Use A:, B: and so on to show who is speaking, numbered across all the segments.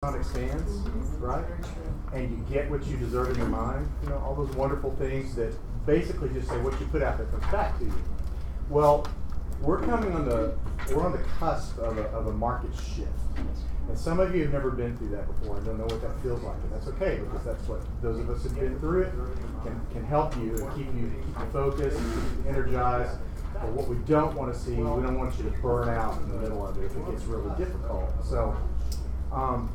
A: expands, right? And you get what you deserve in your mind. You know, all those wonderful things that basically just say what you put out there comes back to you. Well, we're on the cusp of a market shift. And some of you have never been through that before and don't know what that feels like. And that's okay, because that's what those of us who've been through it can help you and keep you focused, keep you energized. But what we don't want to see, we don't want you to burn out in the middle of it if it gets really difficult. So,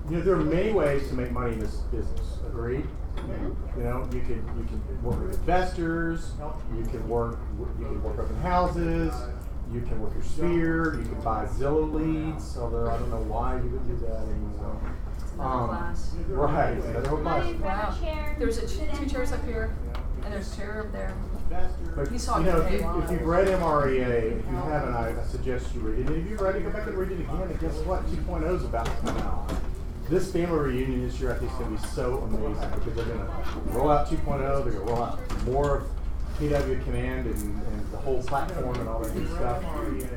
A: there are many ways to make money in this business. Agreed? You know, you can work with investors. You can work open houses. You can work your sphere. You can buy Zillow leads. Although I don't know why you would do that anymore. Right. Another whole class.
B: Wow. There's two chairs up here, and there's a chair up there.
A: But if you've read MREA, if you haven't, I suggest you read it. And if you've read it, go back and read it again. And guess what? 2.0 is about to come out. This family reunion this year, I think, is going to be so amazing because they're going to roll out 2.0. They're going to roll out more of PW Command and the whole platform and all that good stuff.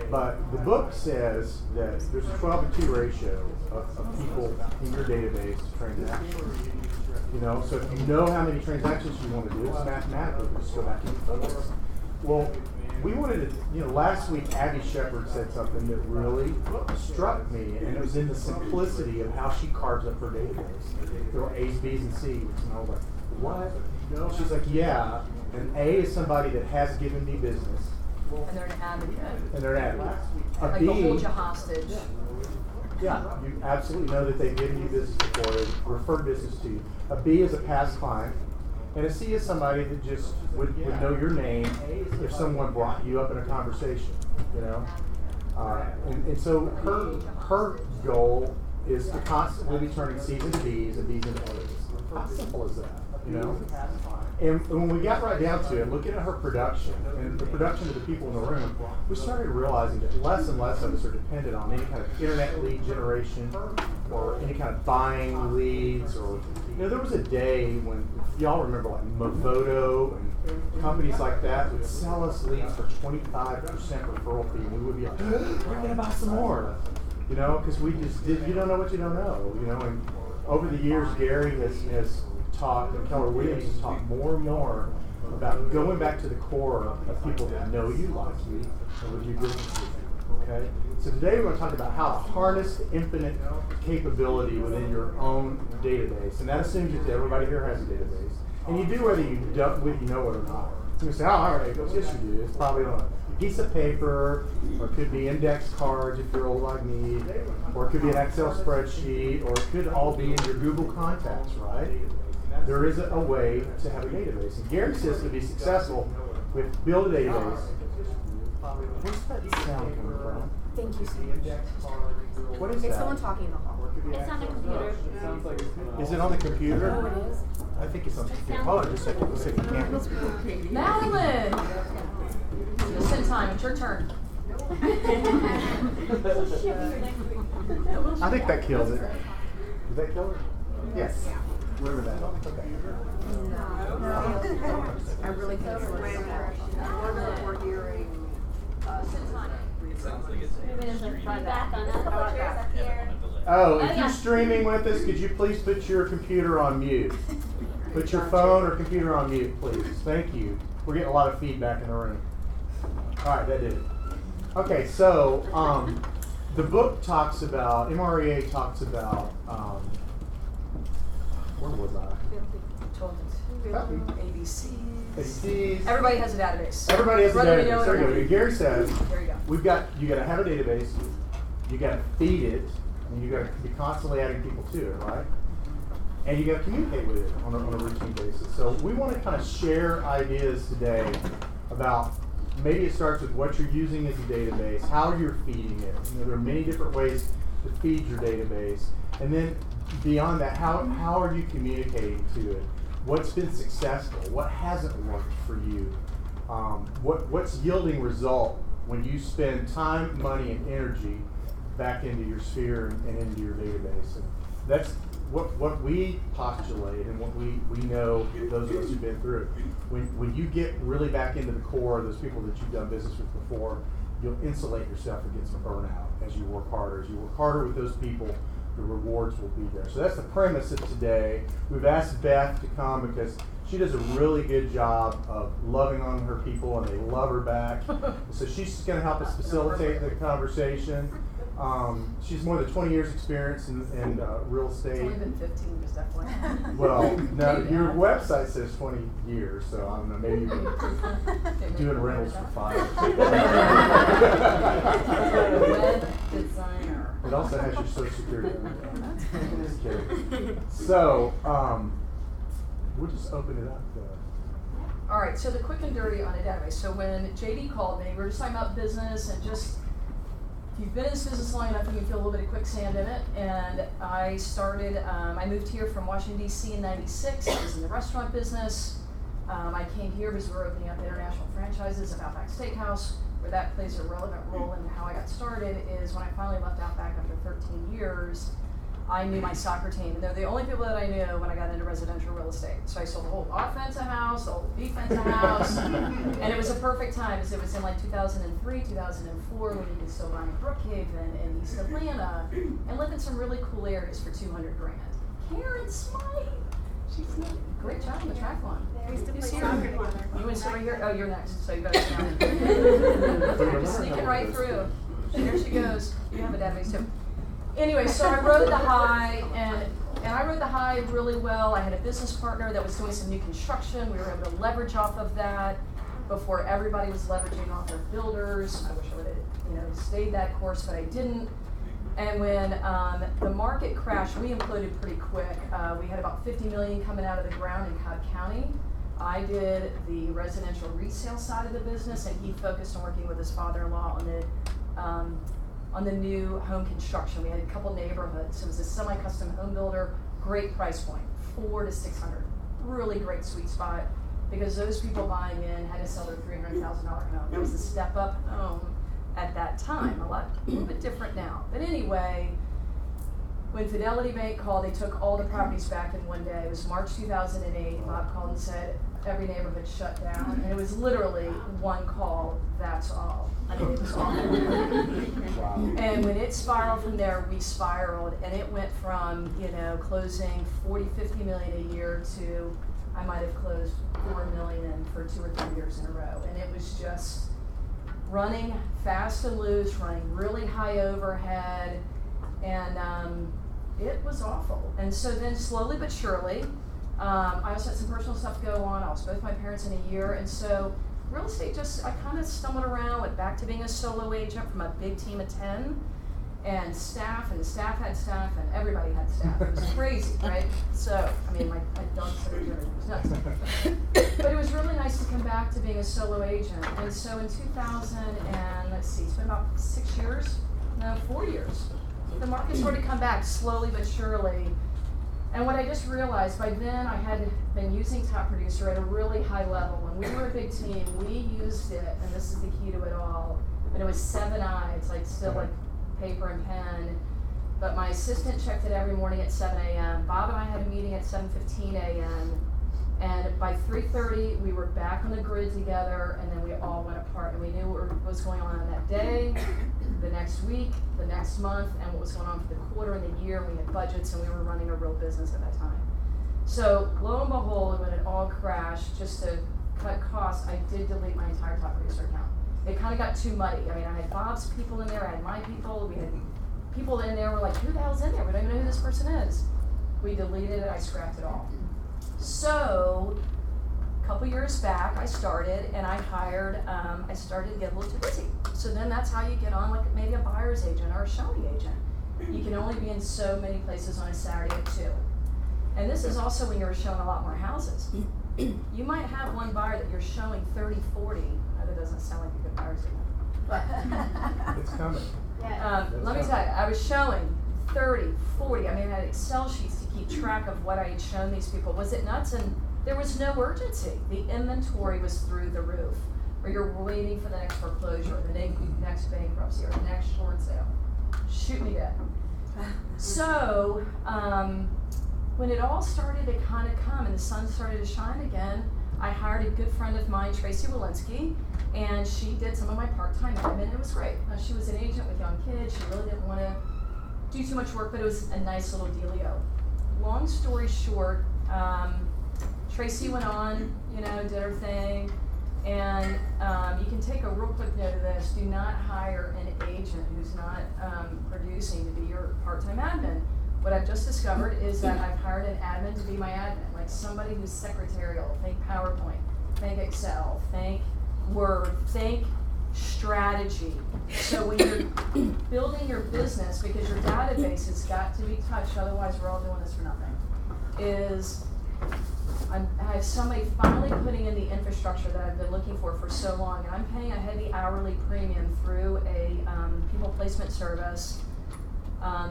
A: But the book says that there's a 12-to-2 ratio of people in your database to transactions. You know, so if you know how many transactions you want to do, it's mathematically just go back and focus. Well, we wanted to, last week Abby Shepard said something that really struck me, and it was in the simplicity of how she carves up her database. There were A's, B's, and C's, and I was like, what? She's like, yeah, an A is somebody that has given me business.
B: And they're an advocate.
A: And they're an advocate.
B: Like they'll hold you hostage.
A: Yeah, you absolutely know that they've given you business before, they've referred business to you. A B is a past client, and a C is somebody that just would know your name if someone brought you up in a conversation, And so her goal is to constantly be turning C's into B's and B's into A's. How simple is that, And when we got right down to it, looking at her production and the production of the people in the room, we started realizing that less and less of us are dependent on any kind of internet lead generation or any kind of buying leads. Or there was a day when, if y'all remember, like Movoto and companies like that would sell us leads for 25% referral fee, and we would be like, we're going to buy some more, because we just you don't know what you don't know, And over the years, Gary has talk, and Keller Williams has talked more and more about going back to the core of people that know you, like you, and would do business with you. Okay? So today we're going to talk about how to harness the infinite capability within your own database. And that assumes that everybody here has a database. And you do whether you know it or not. You say, all right, yes you do. It's probably on a piece of paper, or it could be index cards if you're old like me, or it could be an Excel spreadsheet, or it could all be in your Google contacts, right? There is a way to have a database. And Gary says to be successful, we have to build a database. Where's that sound coming from?
B: Thank you so much.
A: What is that?
B: It's someone talking in the hall.
C: It's on the computer.
A: Is it on the computer?
B: Oh, it is?
A: I think it's on the computer. Hold on just a second. Let's see if we can.
B: Madeline! Just in time. It's your turn.
A: I think that kills it. Did that kill it? Yes. Whatever that is. Okay.
B: No. I really think it's
D: We're hearing.
C: Back on up here.
A: Oh, if you're streaming with us, could you please put your computer on mute? Put your phone or computer on mute, please. Thank you. We're getting a lot of feedback in the room. All right, that did it. Okay, so the book talks about, MREA talks about, where was I? ABCs.
B: Everybody has a database.
A: Everybody has a database. There you go. Gary says,
B: there you go.
A: you got to have a database, you got to feed it, and you got to be constantly adding people to it, right? And you got to communicate with it on a routine basis. So we want to kind of share ideas today about, maybe it starts with what you're using as a database, how you're feeding it. There are many different ways to feed your database. And then beyond that, how are you communicating to it? What's been successful? What hasn't worked for you? What's yielding result when you spend time, money, and energy back into your sphere and into your database? And that's what we postulate and what we know, those of us who've been through it. When you get really back into the core of those people that you've done business with before, you'll insulate yourself against some burnout as you work harder. As you work harder with those people the rewards will be there. So that's the premise of today. We've asked Beth to come because she does a really good job of loving on her people, and they love her back. So she's going to help us facilitate the conversation. She's more than 20 years experience in real estate.
B: It's only been 15 years, definitely.
A: Well, no, your website says 20 years, so I don't know, maybe you're doing rentals for 5.
B: Web designer.
A: It also has your social security number. Just kidding. So, we'll just open it up.
B: All right, so the quick and dirty on it anyway. So when JD called me, we were just talking about business and just, if you've been in this business long enough, you can feel a little bit of quicksand in it. And I started, I moved here from Washington, D.C. in '96. I was in the restaurant business. I came here because we were opening up international franchises of Outback Steakhouse. Where that plays a relevant role in how I got started is when I finally left Outback after 13 years, I knew my soccer team, and they're the only people that I knew when I got into residential real estate. So I sold the whole offensive house, the whole defensive house, and it was a perfect time because it was in like 2003, 2004 when you could still buy in Brookhaven and East Atlanta and live in some really cool areas for $200,000. Karen Smythe, she's great job on the track one.
C: We used to play
B: Who's here?
C: soccer together.
B: You want to sit right here? Oh, you're next, so you better sit down. Just sneaking right through. Here she goes. You have a database too. Anyway, so I rode the high, and I rode the high really well. I had a business partner that was doing some new construction. We were able to leverage off of that before everybody was leveraging off of builders. I wish I would have, stayed that course, but I didn't. And when the market crashed, we imploded pretty quick. We had about $50 million coming out of the ground in Cobb County. I did the residential resale side of the business, and he focused on working with his father-in-law on the new home construction. We had a couple neighborhoods. It was a semi-custom home builder, great price point, $400,000 to $600,000. Really great sweet spot because those people buying in had to sell their $300,000 home. It was a step-up home at that time. A little bit different now. But anyway, when Fidelity Bank called, they took all the properties back in one day. It was March 2008. Bob called and said every neighborhood shut down, and it was literally one call. That's all. I mean, it was awful.
A: Wow.
B: And when it spiraled from there, we spiraled, and it went from closing 40-50 million a year to I might have closed 4 million for 2 or 3 years in a row, and it was just running fast and loose, running really high overhead, and it was awful. And so then slowly but surely, I also had some personal stuff go on. I lost both my parents in a year, and so real estate I kind of stumbled around, went back to being a solo agent from a big team of 10, and the staff had staff, and everybody had staff. It was crazy, right? So, I mean, my dog sitter was nuts. But it was really nice to come back to being a solo agent. And so in 2000 and, it's been about 4 years. The market started to come back slowly but surely. And what I just realized, by then I had been using Top Producer at a really high level. When we were a big team, we used it, and this is the key to it all, and it was 7i, it's like still like paper and pen. But my assistant checked it every morning at 7 a.m. Bob and I had a meeting at 7:15 a.m. And by 3:30, we were back on the grid together, and then we all went apart, and we knew what was going on that day, the next week, the next month, and what was going on for the quarter and the year. We had budgets, and we were running a real business at that time. So lo and behold, when it all crashed, just to cut costs, I did delete my entire Top Producer account. It kind of got too muddy. I mean, I had Bob's people in there, I had my people, we had people in there were like, who the hell's in there? We don't even know who this person is. We deleted it, I scrapped it all. So, a couple years back, I started and I started to get a little too busy. So then that's how you get on like maybe a buyer's agent or a showing agent. You can only be in so many places on a Saturday at 2. And this is also when you're showing a lot more houses. You might have one buyer that you're showing 30, 40. That doesn't sound like a good buyer's agent. But
A: It's coming.
B: let me tell you, I was showing 30, 40. I mean, I had Excel sheets to keep track of what I had shown these people. Was it nuts? And there was no urgency. The inventory was through the roof. Or you're waiting for the next foreclosure, or the next bankruptcy, or the next short sale. Shoot me dead. So, when it all started to kind of come and the sun started to shine again, I hired a good friend of mine, Tracy Walensky, and she did some of my part-time admin. It was great. She was an agent with young kids. She really didn't want to do too much work, but it was a nice little dealio. Long story short, Tracy went on, did her thing, and you can take a real quick note of this. Do not hire an agent who's not producing to be your part-time admin. What I've just discovered is that I've hired an admin to be my admin, like somebody who's secretarial. Think PowerPoint, think Excel, think Word, think strategy. So when you're building your business, because your database has got to be touched, otherwise we're all doing this for nothing, I have somebody finally putting in the infrastructure that I've been looking for so long, and I'm paying a heavy hourly premium through a people placement service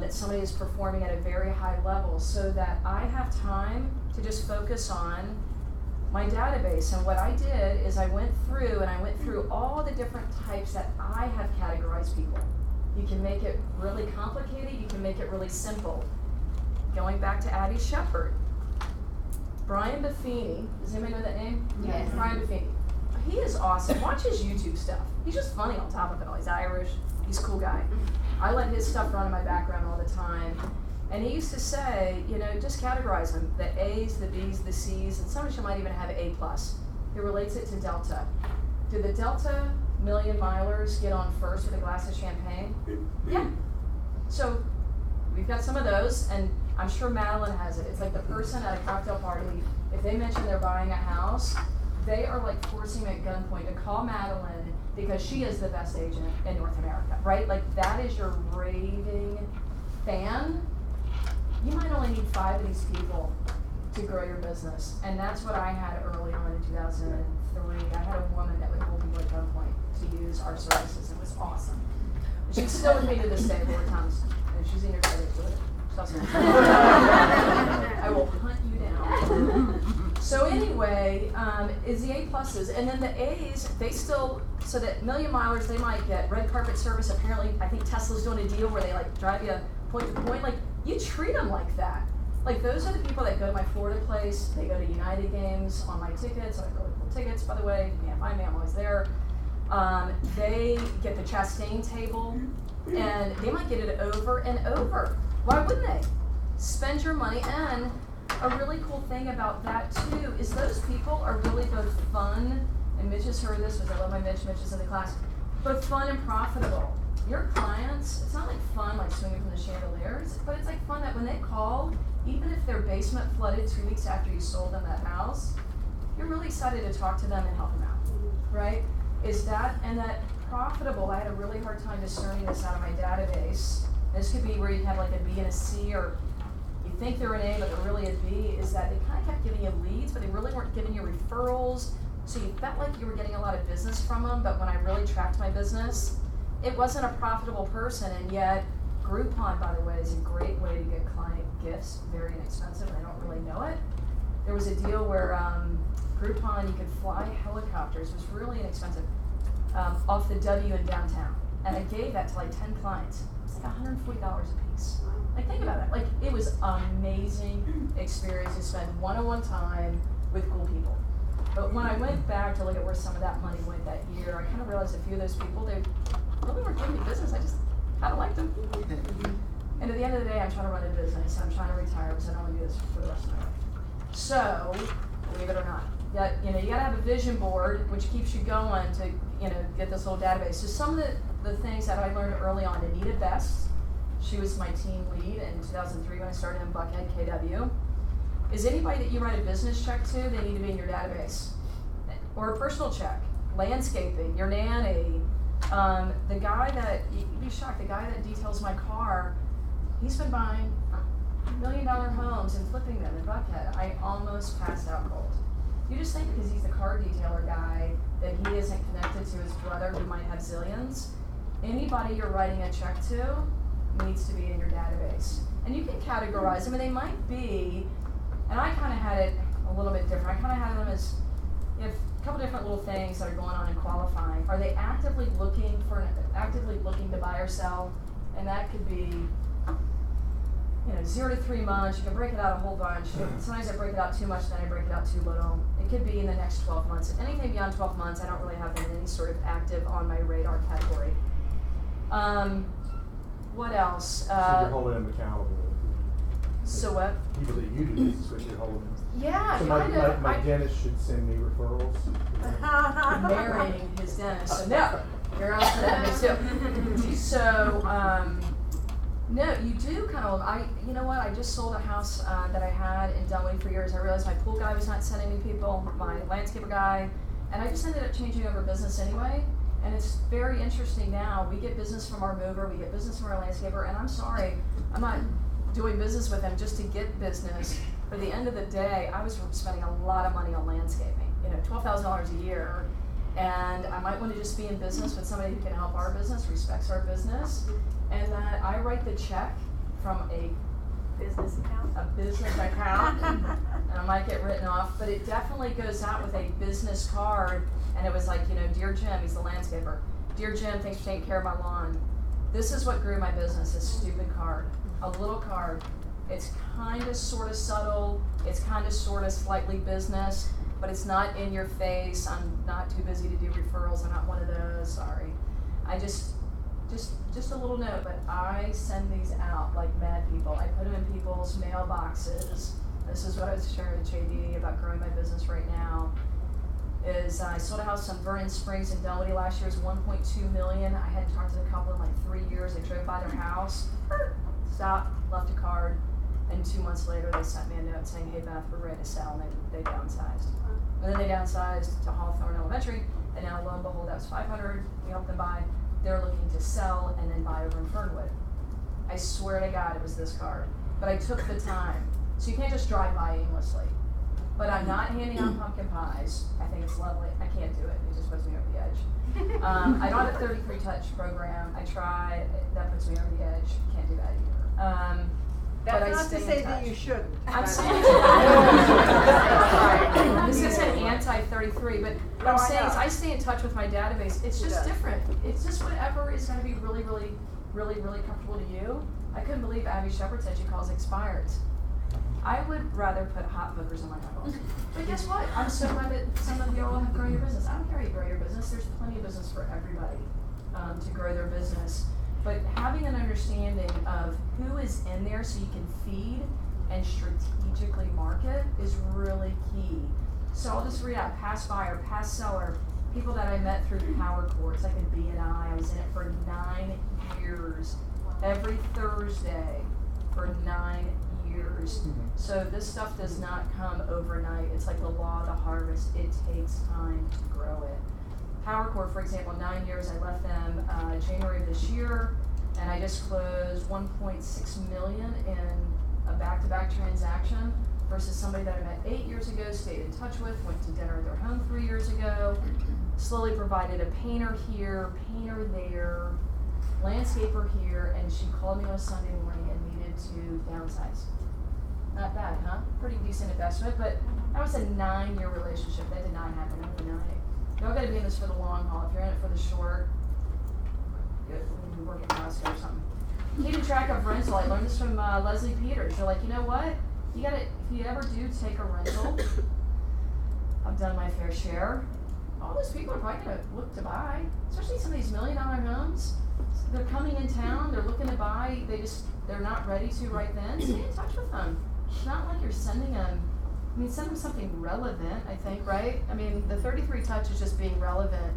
B: that somebody is performing at a very high level, so that I have time to just focus on my database. And what I did is I went through all the different types that I have categorized people. You can make it really complicated, you can make it really simple. Going back to Addie Shepherd, Brian Buffini, does anybody know that name?
C: Yes.
B: Brian Buffini. He is awesome. Watch his YouTube stuff. He's just funny on top of it all. He's Irish. He's a cool guy. I let his stuff run in my background all the time. And he used to say, just categorize them. The A's, the B's, the C's, and sometimes you might even have A+. He relates it to Delta. Do the Delta million milers get on first with a glass of champagne? Yeah. So we've got some of those, and I'm sure Madeline has it. It's like the person at a cocktail party, if they mention they're buying a house, they are like forcing me at gunpoint to call Madeline because she is the best agent in North America, right? Like that is your raving fan. You might only need 5 of these people to grow your business. And that's what I had early on in 2003. I had a woman that would hold people at gunpoint to use our services. It was awesome. She's still with me to this day, Lord Thomas. And she's in your credit with it. I will hunt you down. So anyway, is the A+s, and then the A's, they still, so that million milers, they might get red carpet service. Apparently, I think Tesla's doing a deal where they like drive you point to point. Like you treat them like that. Like those are the people that go to my Florida place. They go to United games on my tickets. I have really cool tickets, by the way. You can't find me, I'm always there. They get the Chastain table, and they might get it over and over. Why wouldn't they? Spend your money. And a really cool thing about that too is those people are really both fun, and Mitch has heard this, because I love my Mitch is in the class, both fun and profitable. Your clients, it's not like fun like swinging from the chandeliers, but it's like fun that when they call, even if their basement flooded 2 weeks after you sold them that house, you're really excited to talk to them and help them out, right? Is that, and that profitable, I had a really hard time discerning this out of my database. This could be where you have like a B and a C, or you think they're an A, but they're really a B, is that they kind of kept giving you leads, but they really weren't giving you referrals. So you felt like you were getting a lot of business from them, but when I really tracked my business, it wasn't a profitable person. And yet, Groupon, by the way, is a great way to get client gifts, very inexpensive, and I don't really know it. There was a deal where Groupon, you could fly helicopters, it was really inexpensive, off the W in downtown. And I gave that to like 10 clients. It's like $140 a piece. Like think about it. Like it was amazing experience to spend one-on-one time with cool people. But when I went back to look at where some of that money went that year, I kind of realized a few of those people, they really weren't giving me business. I just kind of liked them. And at the end of the day, I'm trying to run a business. I'm trying to retire because I don't want to do this for the rest of my life. So, believe it or not, you got to have a vision board, which keeps you going to, get this little database. So some of the things that I learned early on, Anita Best, she was my team lead in 2003 when I started in Buckhead, KW. Is anybody that you write a business check to, they need to be in your database. Or a personal check, landscaping, your nanny, the guy that, you'd be shocked, the guy that details my car, he's been buying $1 million homes and flipping them in Buckhead. I almost passed out cold. You just think because he's the car detailer guy that he isn't connected to his brother who might have zillions. Anybody you're writing a check to needs to be in your database. And you can categorize them, and they might be, and I kind of had it a little bit different. I kind of had them as, you have a couple different little things that are going on in qualifying. Are they actively looking to buy or sell? And that could be 0 to 3 months. You can break it out a whole bunch. Sometimes I break it out too much, then I break it out too little. It could be in the next 12 months. Anything beyond 12 months, I don't really have them in any sort of active on my radar category. What else?
A: So you're holding them accountable.
B: So what?
A: People that you do business with, you're holding them.
B: Yeah,
A: So
B: kind of.
A: my dentist should send me referrals.
B: Marrying his dentist. So no, you're on to that too. So, no, you do kind of. You know what? I just sold a house that I had in Dunwoody for years. I realized my pool guy was not sending me people, my landscaper guy, and I just ended up changing over business anyway. And it's very interesting now. We get business from our mover, we get business from our landscaper, and I'm sorry, I'm not doing business with them just to get business. For the end of the day, I was spending a lot of money on landscaping, $12,000 a year. And I might want to just be in business with somebody who can help our business, respects our business, and that I write the check from a business account, and I might get written off, but it definitely goes out with a business card, and it was like, Dear Jim, he's the landscaper. Dear Jim, thanks for taking care of my lawn. This is what grew my business, this stupid card. A little card. It's kind of sort of subtle, it's kind of sort of slightly business, but it's not in your face. I'm not too busy to do referrals, I'm not one of those, sorry. I just a little note, but I send these out like mad people. I put them in people's mailboxes. This is what I was sharing with JD about growing my business right now. I sold a house on Vernon Springs in Dunwoody last year. It was $1.2 million. I hadn't talked to the couple in like 3 years. I drove by their house, stopped, left a card, and 2 months later they sent me a note saying, hey Beth, we're ready to sell, and they downsized. And then they downsized to Hawthorne Elementary, and now lo and behold, that was $500. We helped them buy. They're looking to sell and then buy over in Fernwood. I swear to God it was this card. But I took the time. So you can't just drive by aimlessly. But I'm not handing out pumpkin pies. I think it's lovely. I can't do it. It just puts me over the edge. I don't have a 33 touch program. I tried. That puts me over the edge. Can't do that either.
D: That's
B: but
D: not
B: I stay
D: to say
B: in touch.
D: that you shouldn't.
B: I'm saying this isn't anti-33, but what I'm saying is I stay in touch with my database. It's just different. It's just whatever is going to be really, really, really, really comfortable to you. I couldn't believe Abby Shepard said she calls expired. I would rather put hot hookers on my eyeballs. But guess what? I'm so glad that some of you all have grown your business. I don't care how you grow your business. There's plenty of business for everybody to grow their business. But having an understanding of who is in there so you can feed and strategically market is really key. So I'll just read out past buyer, past seller, people that I met through Power Courts, like in B&I. I was in it for 9 years, every Thursday for 9 years. So this stuff does not come overnight. It's like the law of the harvest. It takes time to grow it. Power Corp, for example, 9 years, I left them January of this year, and I just closed $1.6 million in a back-to-back transaction versus somebody that I met 8 years ago, stayed in touch with, went to dinner at their home 3 years ago, slowly provided a painter here, painter there, landscaper here, and she called me on a Sunday morning and needed to downsize. Not bad, huh? Pretty decent investment, but that was a 9-year relationship. That did not happen overnight. Y'all gotta be in this for the long haul. If you're in it for the short, you work at Costco or something. Keeping track of rental. I learned this from Leslie Peters. They're like, you know what? You gotta, if you ever do take a rental, I've done my fair share. All those people are probably gonna look to buy, especially some of these $1 million homes. They're coming in town. They're looking to buy. They're not ready to right then. Stay in touch with them. It's not like you're sending them. I mean, send them something relevant, I think, right? I mean, the 33 touch is just being relevant.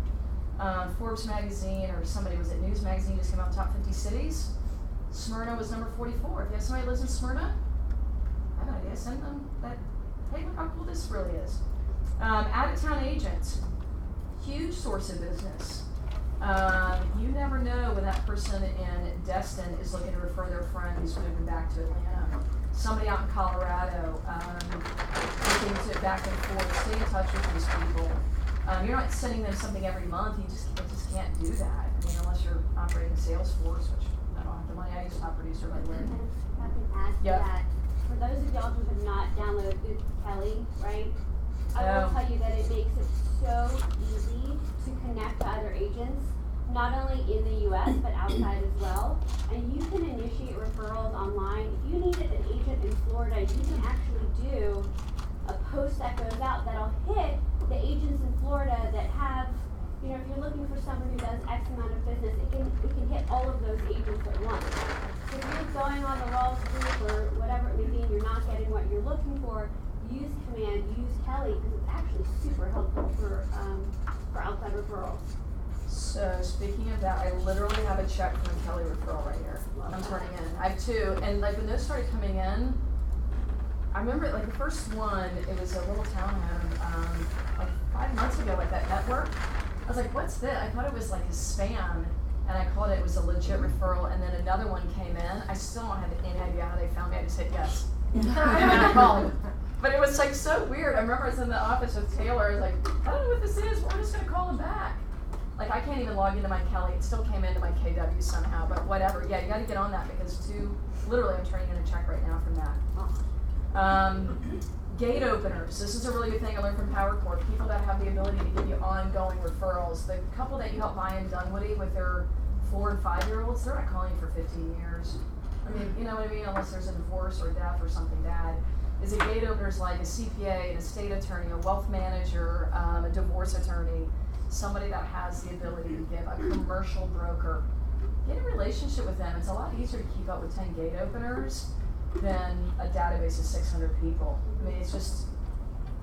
B: Forbes magazine or somebody, was it News magazine, just came out top 50 cities. Smyrna was number 44. If you have somebody who lives in Smyrna, I have an idea, send them that, hey, look how cool this really is. Out-of-town agents, huge source of business. You never know when that person in Destin is looking to refer their friend who's moving back to Atlanta. Somebody out in Colorado looking to back and forth. Stay in touch with these people. You're not sending them something every month. You just can't do that. I mean, unless you're operating Salesforce, which I don't have the money. I use Top Producer by the way.
C: I can add to that. For those of y'all who have not downloaded Kelly, right? I will tell you that it makes it so easy to connect to other agents, not only in the U.S. but outside as well. And you can initiate referrals online. If you needed an agent in Florida, you can actually do a post that goes out that'll hit the agents in Florida that have you know, if you're looking for someone who does X amount of business, it can hit all of those agents at once. So if you're going on the Wall Street or whatever it may be and you're not getting what you're looking for, use Command, use Kelly, because it's actually super helpful for outside referrals.
B: So speaking of that, I literally have a check from a Kelly referral right here. I'm turning in. I have two, and like when those started coming in, I remember like the first one, it was a little townhome, like 5 months ago at that network. I was like, what's this? I thought it was like a spam, and I called it was a legit referral, and then another one came in. I still don't have any idea how they found me. I just hit yes. And then I called. But it was like so weird. I remember I was in the office with Taylor. I was like, I don't know what this is. We're just gonna call them back. Like I can't even log into my Kelly. It still came into my KW somehow, but whatever. Yeah, you gotta get on that because literally I'm turning in a check right now from that. Gate openers. This is a really good thing I learned from PowerCore. People that have the ability to give you ongoing referrals. The couple that you helped buy in Dunwoody with their 4 and 5-year-olds, they're not calling you for 15 years. I mean, you know what I mean? Unless there's a divorce or death or something bad. Is a gate openers like a CPA, an estate attorney, a wealth manager, a divorce attorney, somebody that has the ability to give, a commercial broker. Get a relationship with them. It's a lot easier to keep up with 10 gate openers than a database of 600 people. I mean, it's just,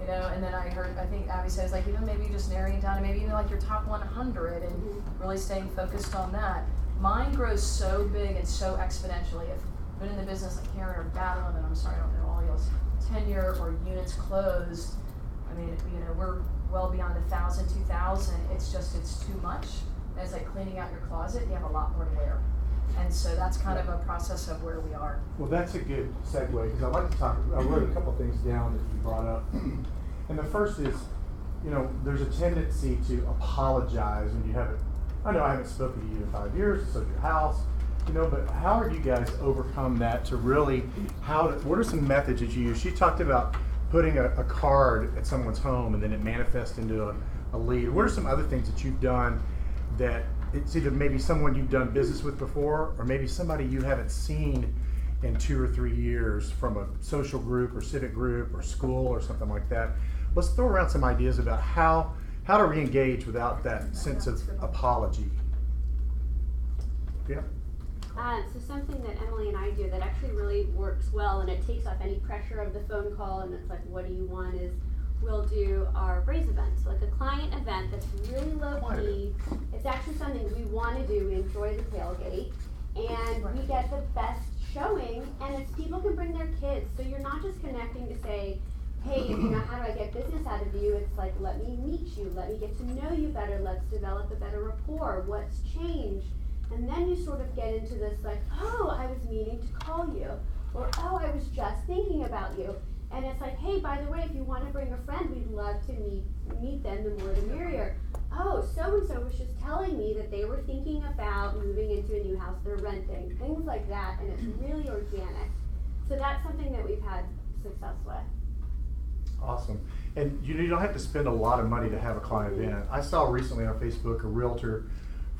B: you know, and then I think Abby says, like, even maybe just narrowing it down to maybe even like your top 100 and really staying focused on that. Mine grows so big and so exponentially. If I've been in the business like Karen or Battleman, and I'm sorry, I don't know all y'all's tenure or units closed. I mean, you know, we're well beyond 1,000, 2,000. It's too much. And it's like cleaning out your closet. You have a lot more to wear. And so that's kind of a process of where we are.
A: Well, that's a good segue because I like to talk. I wrote a couple things down that you brought up, and the first is, you know, there's a tendency to apologize when you haven't. I know I haven't spoken to you in 5 years. So your house, you know, but how are you guys overcome that to really? What are some methods that you use? She talked about putting a card at someone's home and then it manifests into a lead. What are some other things that you've done that? It's either maybe someone you've done business with before or maybe somebody you haven't seen in 2 or 3 years from a social group or civic group or school or something like that. Let's throw around some ideas about how to re-engage without that sense of apology. Yeah.
C: So something that Emily and I do that actually really works well and it takes off any pressure of the phone call and it's like, what do you want, is we'll do our raise event, so like a client event that's really low key. It's actually something we want to do. We enjoy the tailgate, and we get the best showing. And it's people can bring their kids, so you're not just connecting to say, hey, you know, how do I get business out of you? It's like, let me meet you, let me get to know you better, let's develop a better rapport. What's changed? And then you sort of get into this like, oh, I was meaning to call you, or oh, I was just thinking about you. And it's like, hey, by the way, if you want to bring a friend, we'd love to meet them, the more the merrier. Oh, so-and-so was just telling me that they were thinking about moving into a new house they're renting, things like that, and it's really organic. So that's something that we've had success with.
A: Awesome. And you don't have to spend a lot of money to have a client event. I saw recently on Facebook a realtor,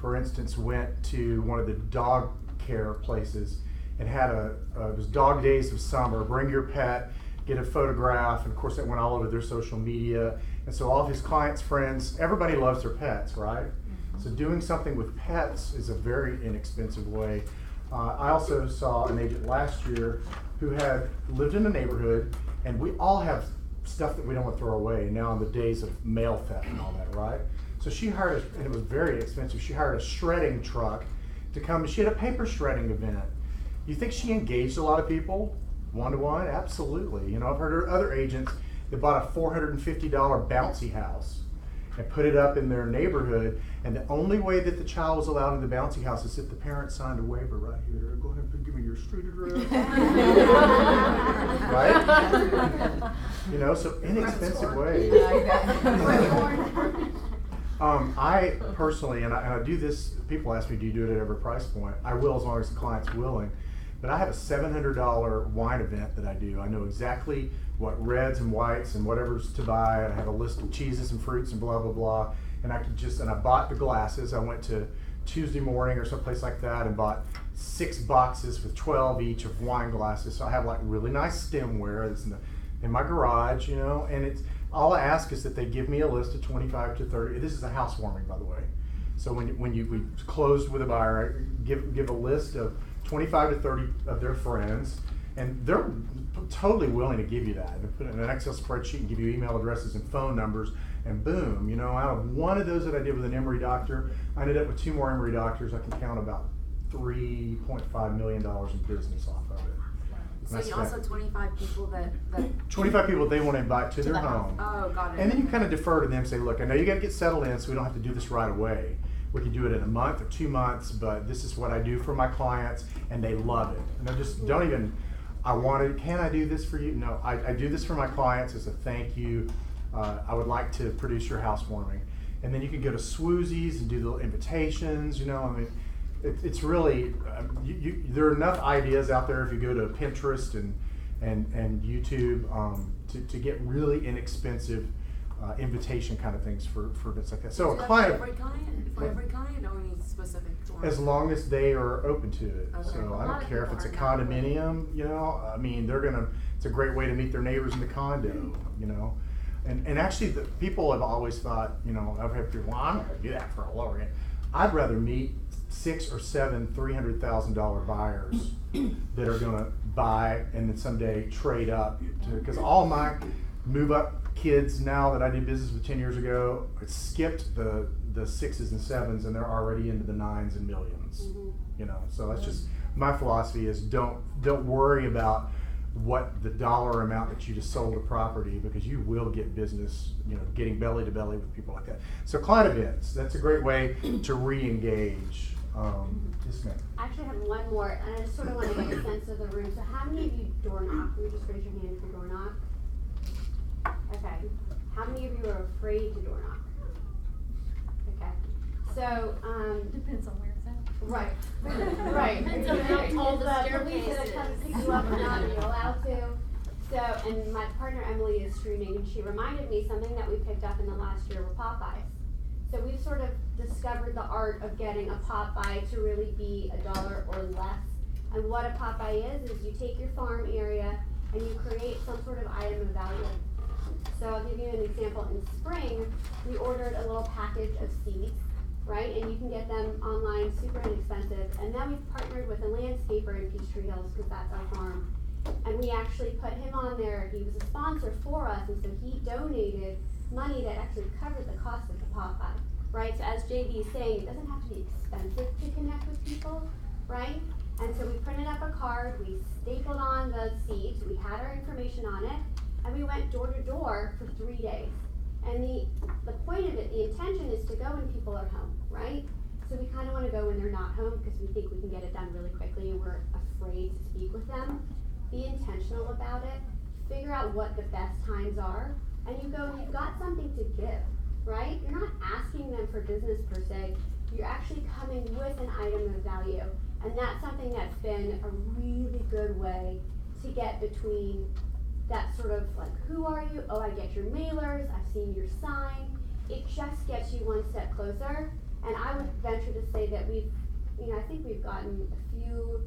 A: for instance, went to one of the dog care places and had it was dog days of summer, bring your pet, get a photograph, and of course that went all over their social media. And so all of his clients, friends, everybody loves their pets, right? Mm-hmm. So doing something with pets is a very inexpensive way. I also saw an agent last year who had lived in a neighborhood, and we all have stuff that we don't want to throw away now in the days of mail theft and all that, right? So she hired, and it was very expensive, she hired a shredding truck to come, and she had a paper shredding event. You think she engaged a lot of people? One-to-one? Absolutely. You know, I've heard of other agents that bought a $450 bouncy house and put it up in their neighborhood, and the only way that the child was allowed in the bouncy house is if the parent signed a waiver right here. Go ahead and give me your street address. Right? You know, so inexpensive ways. I personally, and I do this, people ask me, do you do it at every price point? I will as long as the client's willing. But I have a $700 wine event that I do. I know exactly what reds and whites and whatever's to buy. I have a list of cheeses and fruits and blah, blah, blah. And I bought the glasses. I went to Tuesday morning or someplace like that and bought 6 boxes with 12 each of wine glasses. So I have like really nice stemware. It's in my garage, you know, and it's all I ask is that they give me a list of 25 to 30. This is a housewarming, by the way. So when we closed with a buyer, I give a list of 25 to 30 of their friends, and they're totally willing to give you that. They put it in an Excel spreadsheet and give you email addresses and phone numbers, and boom, you know, out of one of those that I did with an Emory doctor, I ended up with 2 more Emory doctors. I can count about $3.5 million in business off of it.
D: So you also 25 people that
A: 25 people they want to invite to their home.
D: Oh, got it.
A: And then you kind of defer to them, say, look, I know you got to get settled in, so we don't have to do this right away. We can do it in a month or 2 months, but this is what I do for my clients, and they love it. And they just don't even, can I do this for you? No, I do this for my clients as a thank you. I would like to produce your housewarming. And then you can go to Swoozies and do the invitations, you know, I mean, it's really, there are enough ideas out there if you go to Pinterest and YouTube to get really inexpensive invitation kind of things for bits like that. So a client,
D: for every client, or any specific one?
A: as long as they are open to it.
D: Okay.
A: So I
D: A lot
A: don't
D: of
A: care if
D: people
A: it's a
D: are not.
A: condominium, you know, I mean, it's a great way to meet their neighbors in the condo, you know. And actually, the people have always thought, you know, I've had people, well, I'm not going to do that for a lower end. I'd rather meet 6 or 7 $300,000 buyers that are going to buy and then someday trade up. Because all my move up kids now that I did business with 10 years ago, it skipped the 6s and 7s, and they're already into the 9s and millions. You know, so that's just my philosophy is don't worry about what the dollar amount that you just sold a property, because you will get business, you know, getting belly to belly with people like that. So client events, that's a great way to re-engage. Yes, ma'am.
C: I actually have one more, and I just sort of want to get a sense of the room. So how many of you door knock? Can you just raise your hand if you door knock? Okay. How many of you are afraid to door knock? Okay. So,
E: Depends on where it's at.
C: right. Right.
E: Depends on how tall the
C: police
E: staircase
C: gonna come
E: is.
C: pick you up or not, and you're allowed to. So, and my partner Emily is streaming, and she reminded me something that we picked up in the last year with Popeyes. So we've sort of discovered the art of getting a Popeye to really be $1 or less. And what a Popeye is you take your farm area and you create some sort of item of value. So I'll give you an example. In spring, we ordered a little package of seeds, right? And you can get them online, super inexpensive. And then we've partnered with a landscaper in Peachtree Hills, because that's our farm. And we actually put him on there. He was a sponsor for us, and so he donated money that actually covered the cost of the Popeye, right? So as JD is saying, it doesn't have to be expensive to connect with people, right? And so we printed up a card, we stapled on the seeds, we had our information on it, and we went door to door for 3 days. And the point of it, the intention is to go when people are home, right? So we kind of want to go when they're not home, because we think we can get it done really quickly and we're afraid to speak with them. Be intentional about it, figure out what the best times are, and you go and you've got something to give, right? You're not asking them for business per se, you're actually coming with an item of value. And that's something that's been a really good way to get between that sort of like, who are you? Oh, I get your mailers, I've seen your sign. It just gets you one step closer. And I would venture to say that I think we've gotten a few,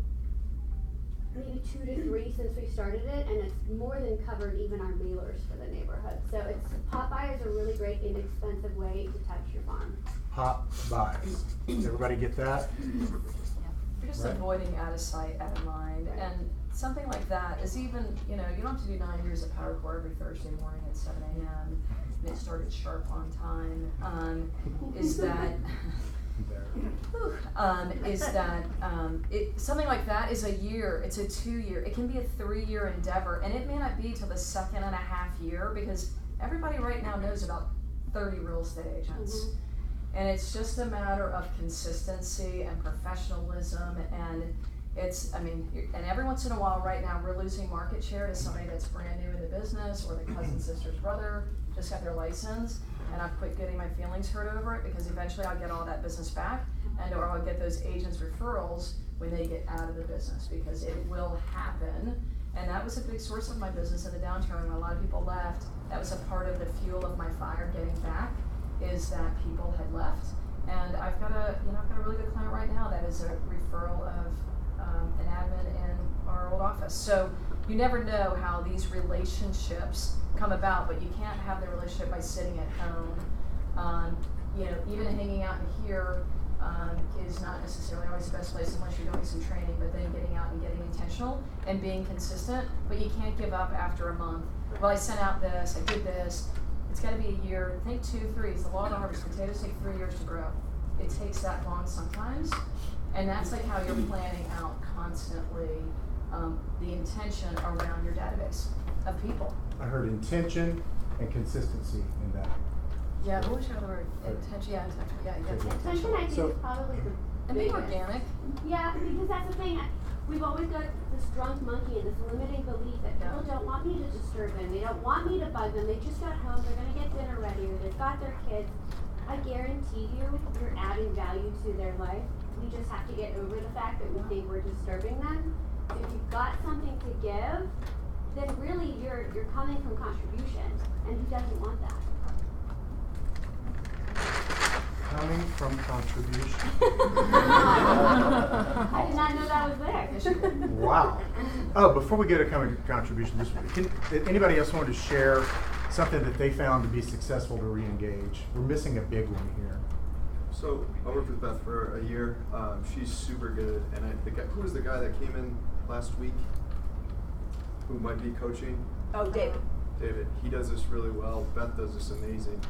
C: maybe 2 to 3 since we started it, and it's more than covered even our mailers for the neighborhood. So Popeye is a really great inexpensive way to touch your farm.
A: Popeyes. Everybody get that?
B: You're just
A: Right.
B: avoiding out of sight, out of mind, and something like that is even, you don't have to do 9 years of Power Core every Thursday morning at 7 a.m. and it started sharp on time. Something like that is a year, it's a 2-year, it can be a 3-year endeavor, and it may not be till the 2.5 year, because everybody right now knows about 30 real estate agents.
C: Mm-hmm.
B: And it's just a matter of consistency and professionalism, and and every once in a while right now we're losing market share to somebody that's brand new in the business, or the cousin, sister's brother just got their license, and I've quit getting my feelings hurt over it, because eventually I'll get all that business back, or I'll get those agents referrals when they get out of the business, because it will happen. And that was a big source of my business in the downturn when a lot of people left. That was a part of the fuel of my fire getting back, is that people had left. And I've got a really good client right now that is a referral of an admin in our old office. So you never know how these relationships come about, but you can't have the relationship by sitting at home. You know, even hanging out in here is not necessarily always the best place unless you're doing some training, but then getting out and getting intentional and being consistent, but you can't give up after a month. Well, I sent out this, I did this. It's got to be a year. Think 2, 3. It's the law of the harvest. Potatoes take 3 years to grow. It takes that long sometimes, and that's like how you're planning out constantly the intention around your database of people.
A: I heard intention and consistency in that.
B: Yeah, what was your other word? Intention. Yeah, intention. Yeah,
C: Intention, I think,
A: So-
C: is probably the
B: and being
C: biggest.
B: organic.
C: Yeah, because that's the thing. We've always got this drunk monkey and this limiting belief that people don't want me to disturb them. They don't want me to bug them. They just got home. They're going to get dinner ready, or they've got their kids. I guarantee you're adding value to their life. We just have to get over the fact that we think we're disturbing them. If you've got something to give, then really you're coming from contribution, and who doesn't want that?
A: Coming from contribution.
C: I did not know that was there.
A: Wow. Oh, before we get to coming to contribution, did anybody else want to share something that they found to be successful to re-engage? We're missing a big one here.
F: So I worked with Beth for a year. She's super good, and who was the guy that came in last week? Who might be coaching?
B: Oh, David.
F: David. He does this really well. Beth does this amazing.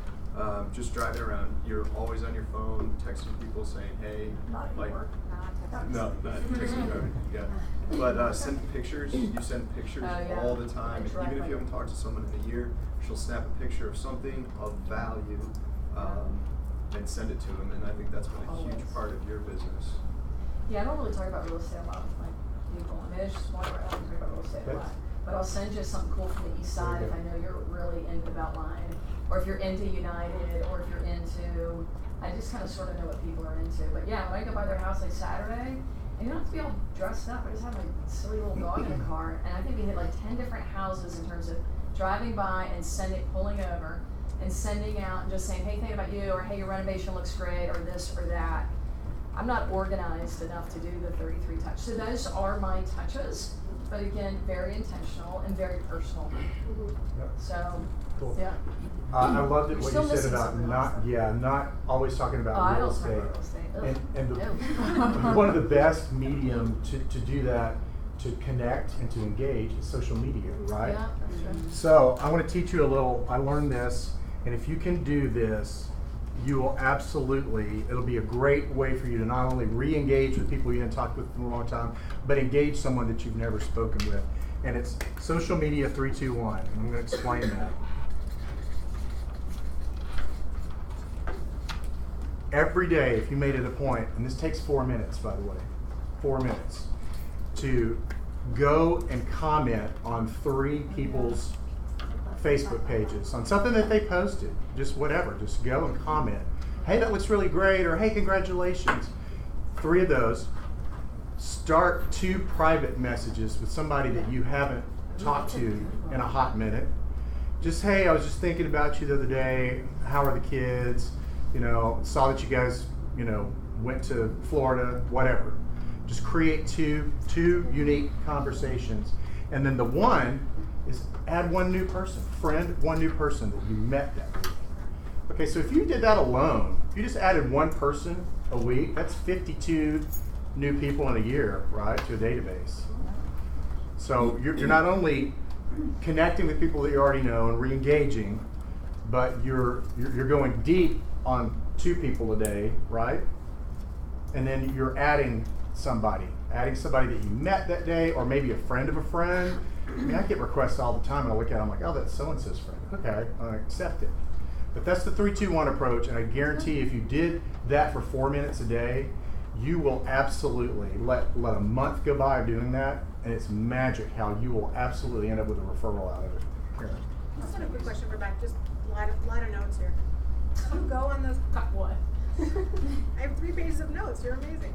F: Just driving around, you're always on your phone, texting people saying, "Hey,"
B: Not
F: like,
B: anymore.
F: no, not texting driving. Yeah, but send pictures. You send pictures all the time. And even if you haven't talked to someone in a year, she'll snap a picture of something of value and send it to them. And I think that's been a huge part of your business.
B: Yeah, I don't really talk about real estate a lot with my people. I mean, it's just one where I don't talk about real estate a lot. But I'll send you something cool from the east side if I know you're really into Beltline, or if you're into United, or if you're into, I just kind of sort of know what people are into. But yeah, when I go by their house like Saturday, and you don't have to be all dressed up, I just have my silly little dog in the car, and I think we hit like 10 different houses in terms of driving by and pulling over, and sending out and just saying, hey, thinking about you, or hey, your renovation looks great, or this or that. I'm not organized enough to do the 33 touch. So those are my touches, but again, very intentional and very personal.
A: Yep.
B: So,
A: Cool.
B: yeah.
A: I loved it
B: You're
A: what
B: still
A: you said
B: missing
A: about
B: some real
A: not always talking about
B: I
A: real
B: don't talk
A: estate.
B: about real estate. Ugh.
A: And
B: No.
A: one of the best medium to do that, to connect and to engage, is social media, right?
B: Yeah, that's true.
A: So I want to teach you a little. I learned this, and if you can do this, you will absolutely, it'll be a great way for you to not only re-engage with people you haven't talked with in a long time, but engage someone that you've never spoken with. And it's social media 3-2-1. And I'm going to explain that. Every day, if you made it a point, and this takes 4 minutes, by the way, 4 minutes, to go and comment on 3 people's Facebook pages on something that they posted, just whatever, just go and comment. Hey, that looks really great, or hey, congratulations. 3 of those. Start 2 private messages with somebody that you haven't talked to in a hot minute. Just, hey, I was just thinking about you the other day. How are the kids? You know, saw that you guys, you know, went to Florida, whatever. Just create two unique conversations. And then the one is add 1 new person, friend 1 new person that you met that week. Okay, so if you did that alone, if you just added 1 person a week, that's 52 new people in a year, right, to a database. So you're not only connecting with people that you already know and re-engaging, but you're going deep on 2 people a day, right? And then you're adding somebody that you met that day, or maybe a friend of a friend. I mean, I get requests all the time, and I look at it, I'm like, oh, that's so-and-so's friend. Okay, I accept it. But that's the 3-2-1 approach, and I guarantee if you did that for 4 minutes a day, you will absolutely let a month go by of doing that, and it's magic how you will absolutely end up with a referral out of it. Here.
G: I just had a quick question for Beth, just a lot of notes here. Do you go on those?
B: What?
G: I have 3 pages of notes. You're amazing.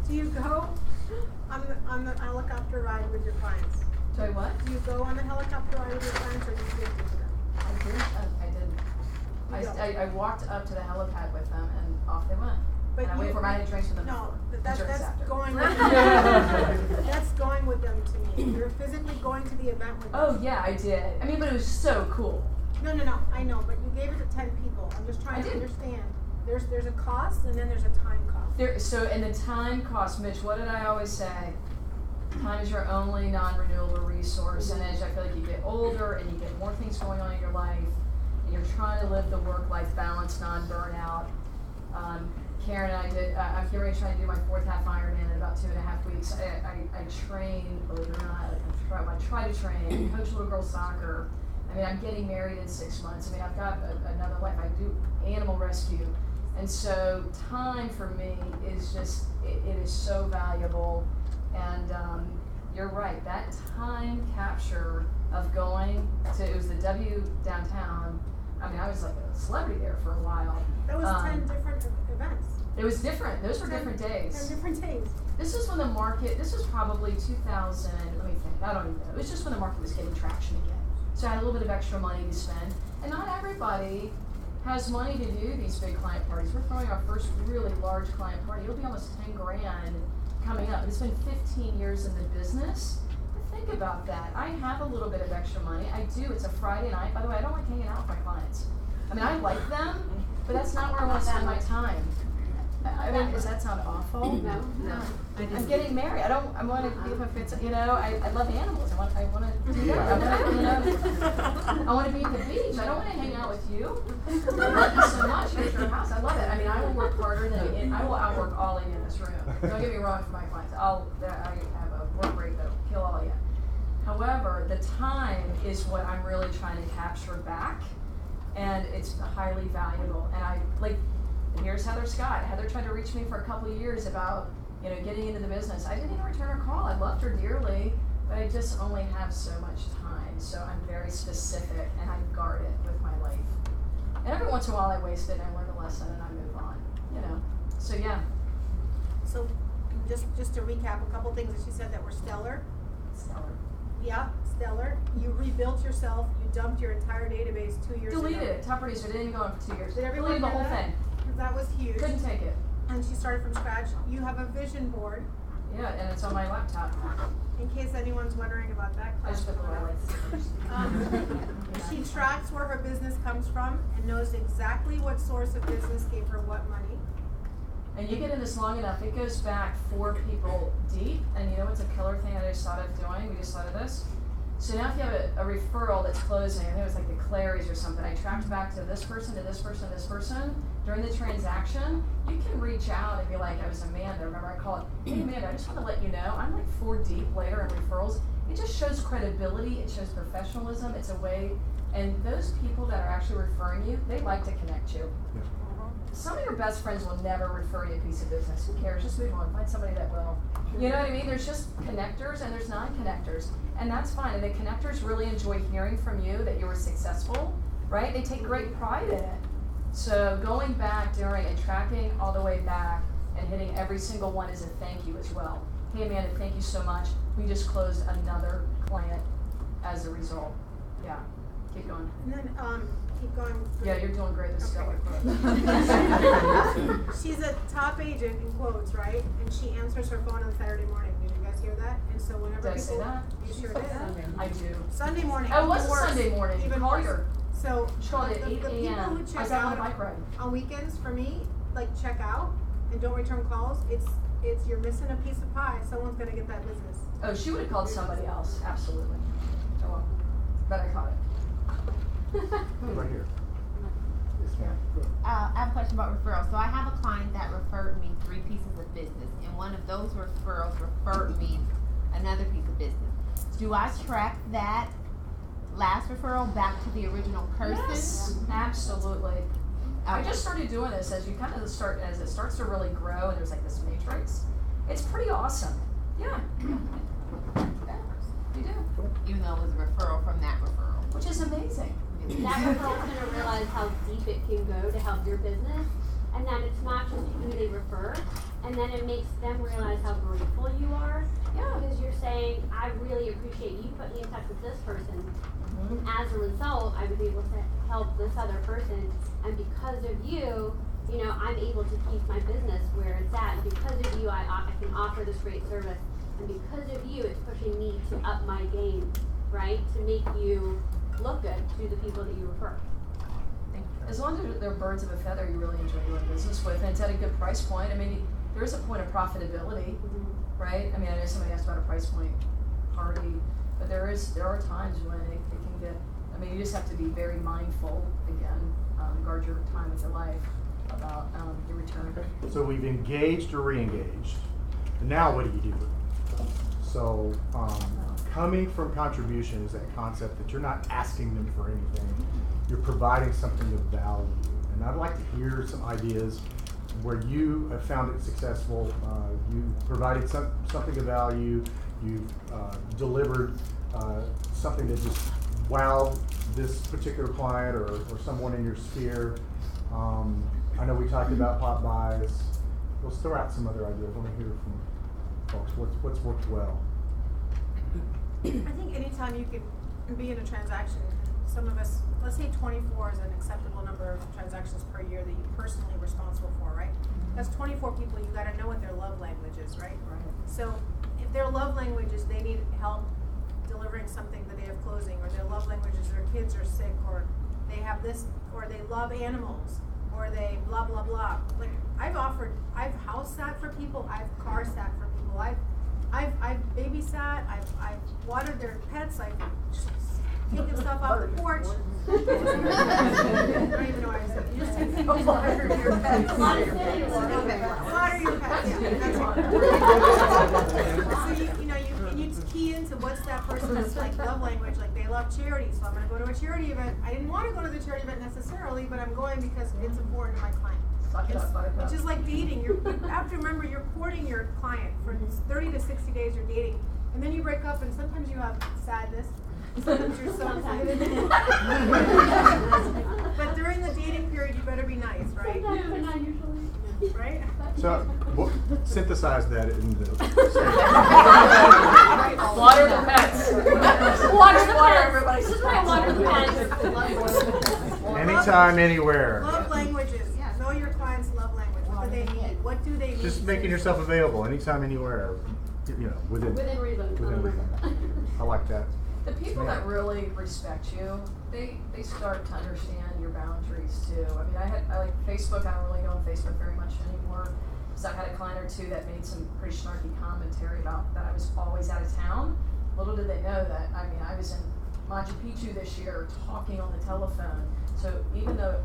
G: Do you go on the helicopter ride with your clients?
B: Sorry, what?
G: Do you go on the helicopter ride with your clients, or do you give it to them?
B: I didn't. I walked up to the helipad with them, and off they went. And I wait for my drinks from them.
G: No,
B: before.
G: that's
B: Drinks after.
G: going with them. That's going with them to me. You're physically going to the event with them.
B: Oh yeah, I did. I mean, but it was so cool.
G: No, I know, but you gave it to 10 people. I'm just trying to understand. There's a cost and then there's a time cost.
B: And the time cost, Mitch, what did I always say? Time is your only non-renewable resource, and as I feel like you get older and you get more things going on in your life, and you're trying to live the work-life balance, non-burnout. Karen and I did, I'm here trying to do my 4th half Ironman in about 2.5 weeks. I train, believe it or not, I try to train, I coach little girls soccer. I mean, I'm getting married in 6 months. I mean, I've got another life. I do animal rescue. And so time for me is just, it is so valuable. And you're right, that time capture of going to, it was the W downtown. I mean, I was like a celebrity there for a while.
G: That was 10 different events.
B: It was different. Those were different days.
G: 10 different days.
B: This was when the market, this was probably 2000, let me think, I don't even know. It was just when the market was getting traction again. So I had a little bit of extra money to spend. And not everybody has money to do these big client parties. We're throwing our first really large client party. It'll be almost 10 grand coming up. It's been 15 years in the business. But think about that. I have a little bit of extra money. I do. It's a Friday night. By the way, I don't like hanging out with my clients. I mean, I like them, but that's not where I want to spend my time. I mean, does that sound awful?
C: No.
B: I'm getting married. I want to be with my friends. You know, I love animals. I want to do that. I want to be at the beach. I don't want to hang out with you. I love you so much. At your house, I love it. I mean, I will work harder than I will outwork all of you in this room. Don't get me wrong for my clients. I have a work rate that'll kill all of you. However, the time is what I'm really trying to capture back, and it's highly valuable. And here's Heather Scott. Heather tried to reach me for a couple of years about, getting into the business. I didn't even return her call. I loved her dearly, but I just only have so much time. So I'm very specific, and I guard it with my life. And every once in a while I waste it, and I learn a lesson, and I move on, So yeah.
G: So just to recap, a couple things that she said that were stellar.
B: Stellar.
G: Yeah, stellar. You rebuilt yourself. You dumped your entire database 2 years ago.
B: Deleted it. Top producer. Didn't even go on for 2 years.
G: Did everyone
B: Deleted the
G: hear
B: whole
G: that?
B: thing.
G: That was huge.
B: Couldn't take it.
G: And she started from scratch. You have a vision board.
B: Yeah, and it's on my laptop.
G: In case anyone's wondering about that
B: I
G: class.
B: just put the lights.
G: She tracks where her business comes from and knows exactly what source of business gave her what money.
B: And you get in this long enough, it goes back 4 people deep. And you know what's a killer thing I just thought of doing? We just thought of this. So now if you have a referral that's closing, I think it was like the Clarys or something, I tracked back to this person, to this person, this person. During the transaction, you can reach out and be like, I was Amanda, remember I call it, hey Amanda, I just want to let you know, I'm like 4 deep later in referrals. It just shows credibility, it shows professionalism, it's a way, and those people that are actually referring you, they like to connect you.
A: Yeah.
B: Some of your best friends will never refer you a piece of business. Who cares? Just move on. Find somebody that will. You know what I mean? There's just connectors and there's non-connectors. And that's fine. And the connectors really enjoy hearing from you that you were successful, right? They take great pride in it. So going back during and tracking all the way back and hitting every single one is a thank you as well. Hey Amanda, thank you so much. We just closed another client as a result. Yeah. Keep going.
G: And then keep going.
B: Yeah, you're doing great. This is stellar.
G: She's a top agent in quotes, right? And she answers her phone on Saturday morning. Did you guys hear that? And so whenever
B: Did I say that?
G: You sure did.
B: I do.
G: Sunday morning.
B: Oh, it was
G: even
B: a
G: worse.
B: Sunday morning.
G: Even
B: Call
G: worse.
B: her.
G: So
B: She called at 8
G: the people
B: a.m.
G: who
B: I was
G: check
B: out on
G: out
B: a bike ride.
G: on weekends, for me, like check out and don't return calls, it's you're missing a piece of pie. Someone's gonna get that business.
B: Oh, she would have called somebody else. Absolutely. Oh well. But I caught it.
A: Right here. Yes, ma'am.
H: I have a question about referrals. So I have a client that referred me 3 pieces of business, and one of those referrals referred me another piece of business. Do I track that last referral back to the original person?
B: Yes, absolutely. I just started doing this as you kind of start, as it starts to really grow and there's like this matrix. It's pretty awesome. Yeah. Yeah, you do.
H: Even though it was a referral from that referral.
B: Which is amazing.
C: That referral's gonna realize how deep it can go to help your business, and that it's not just who they refer, and then it makes them realize how grateful you are.
B: Yeah.
C: Because you're saying, I really appreciate you put me in touch with this person. And as a result, I was able to help this other person, and because of you, you know, I'm able to keep my business where it's at. And because of you, I can offer this great service. And because of you, it's pushing me to up my game, right? To make you look good to the people that you refer.
B: As long as they're birds of a feather you really enjoy doing business with, and it's at a good price point. I mean, there is a point of profitability, right? I mean, I know somebody asked about a price point party, but there are times when it can get, I mean, you just have to be very mindful, again, guard your time with your life about your return.
A: So we've engaged or re-engaged. And now what do you do? So coming from contribution is that concept that you're not asking them for anything. You're providing something of value. And I'd like to hear some ideas where you have found it successful. You provided something of value. You've delivered something that just wowed this particular client or someone in your sphere. I know we talked about pop buys. Let's throw out some other ideas. I want to hear from folks. What's worked well?
G: I think anytime you can be in a transaction, some of us, let's say 24 is an acceptable number of transactions per year that you're personally responsible for, right? That's 24 people. You got to know what their love language is, right? So if their love language is they need help delivering something the day of closing, or their love language is their kids are sick, or they have this, or they love animals, or they blah blah blah. Like I've house sat for people, I've car sat for people, I've babysat, I've watered their pets, I've taken stuff off the porch. I don't even know what I said. You just take water your pets. Water your pets. So you key into what's that person's like love language. Like they love charity, so I'm going to go to a charity event. I didn't want to go to the charity event necessarily, but I'm going because it's important to my client. Which is like dating. You have to remember you're courting your client for 30 to 60 days. You're dating, and then you break up, and sometimes you have sadness. Sometimes you're so excited. But during the dating period, you better be nice, right?
C: But not usually.
G: Right?
A: So synthesize that in the
B: Water the pets.
C: Water the pets.
B: Everybody.
C: This is why I water the pets.
A: anytime, anywhere.
G: Love languages. Know your client's love language. What do they need? What do they need?
A: Just making yourself available anytime, anywhere. You know, within
C: reason.
A: Within reason. I like that.
B: The people that really respect you, they start to understand your boundaries too. I mean, I like Facebook. I don't really go on Facebook very much anymore because I had a client or two that made some pretty snarky commentary about that I was always out of town. Little did they know that, I mean, I was in Machu Picchu this year talking on the telephone. So even though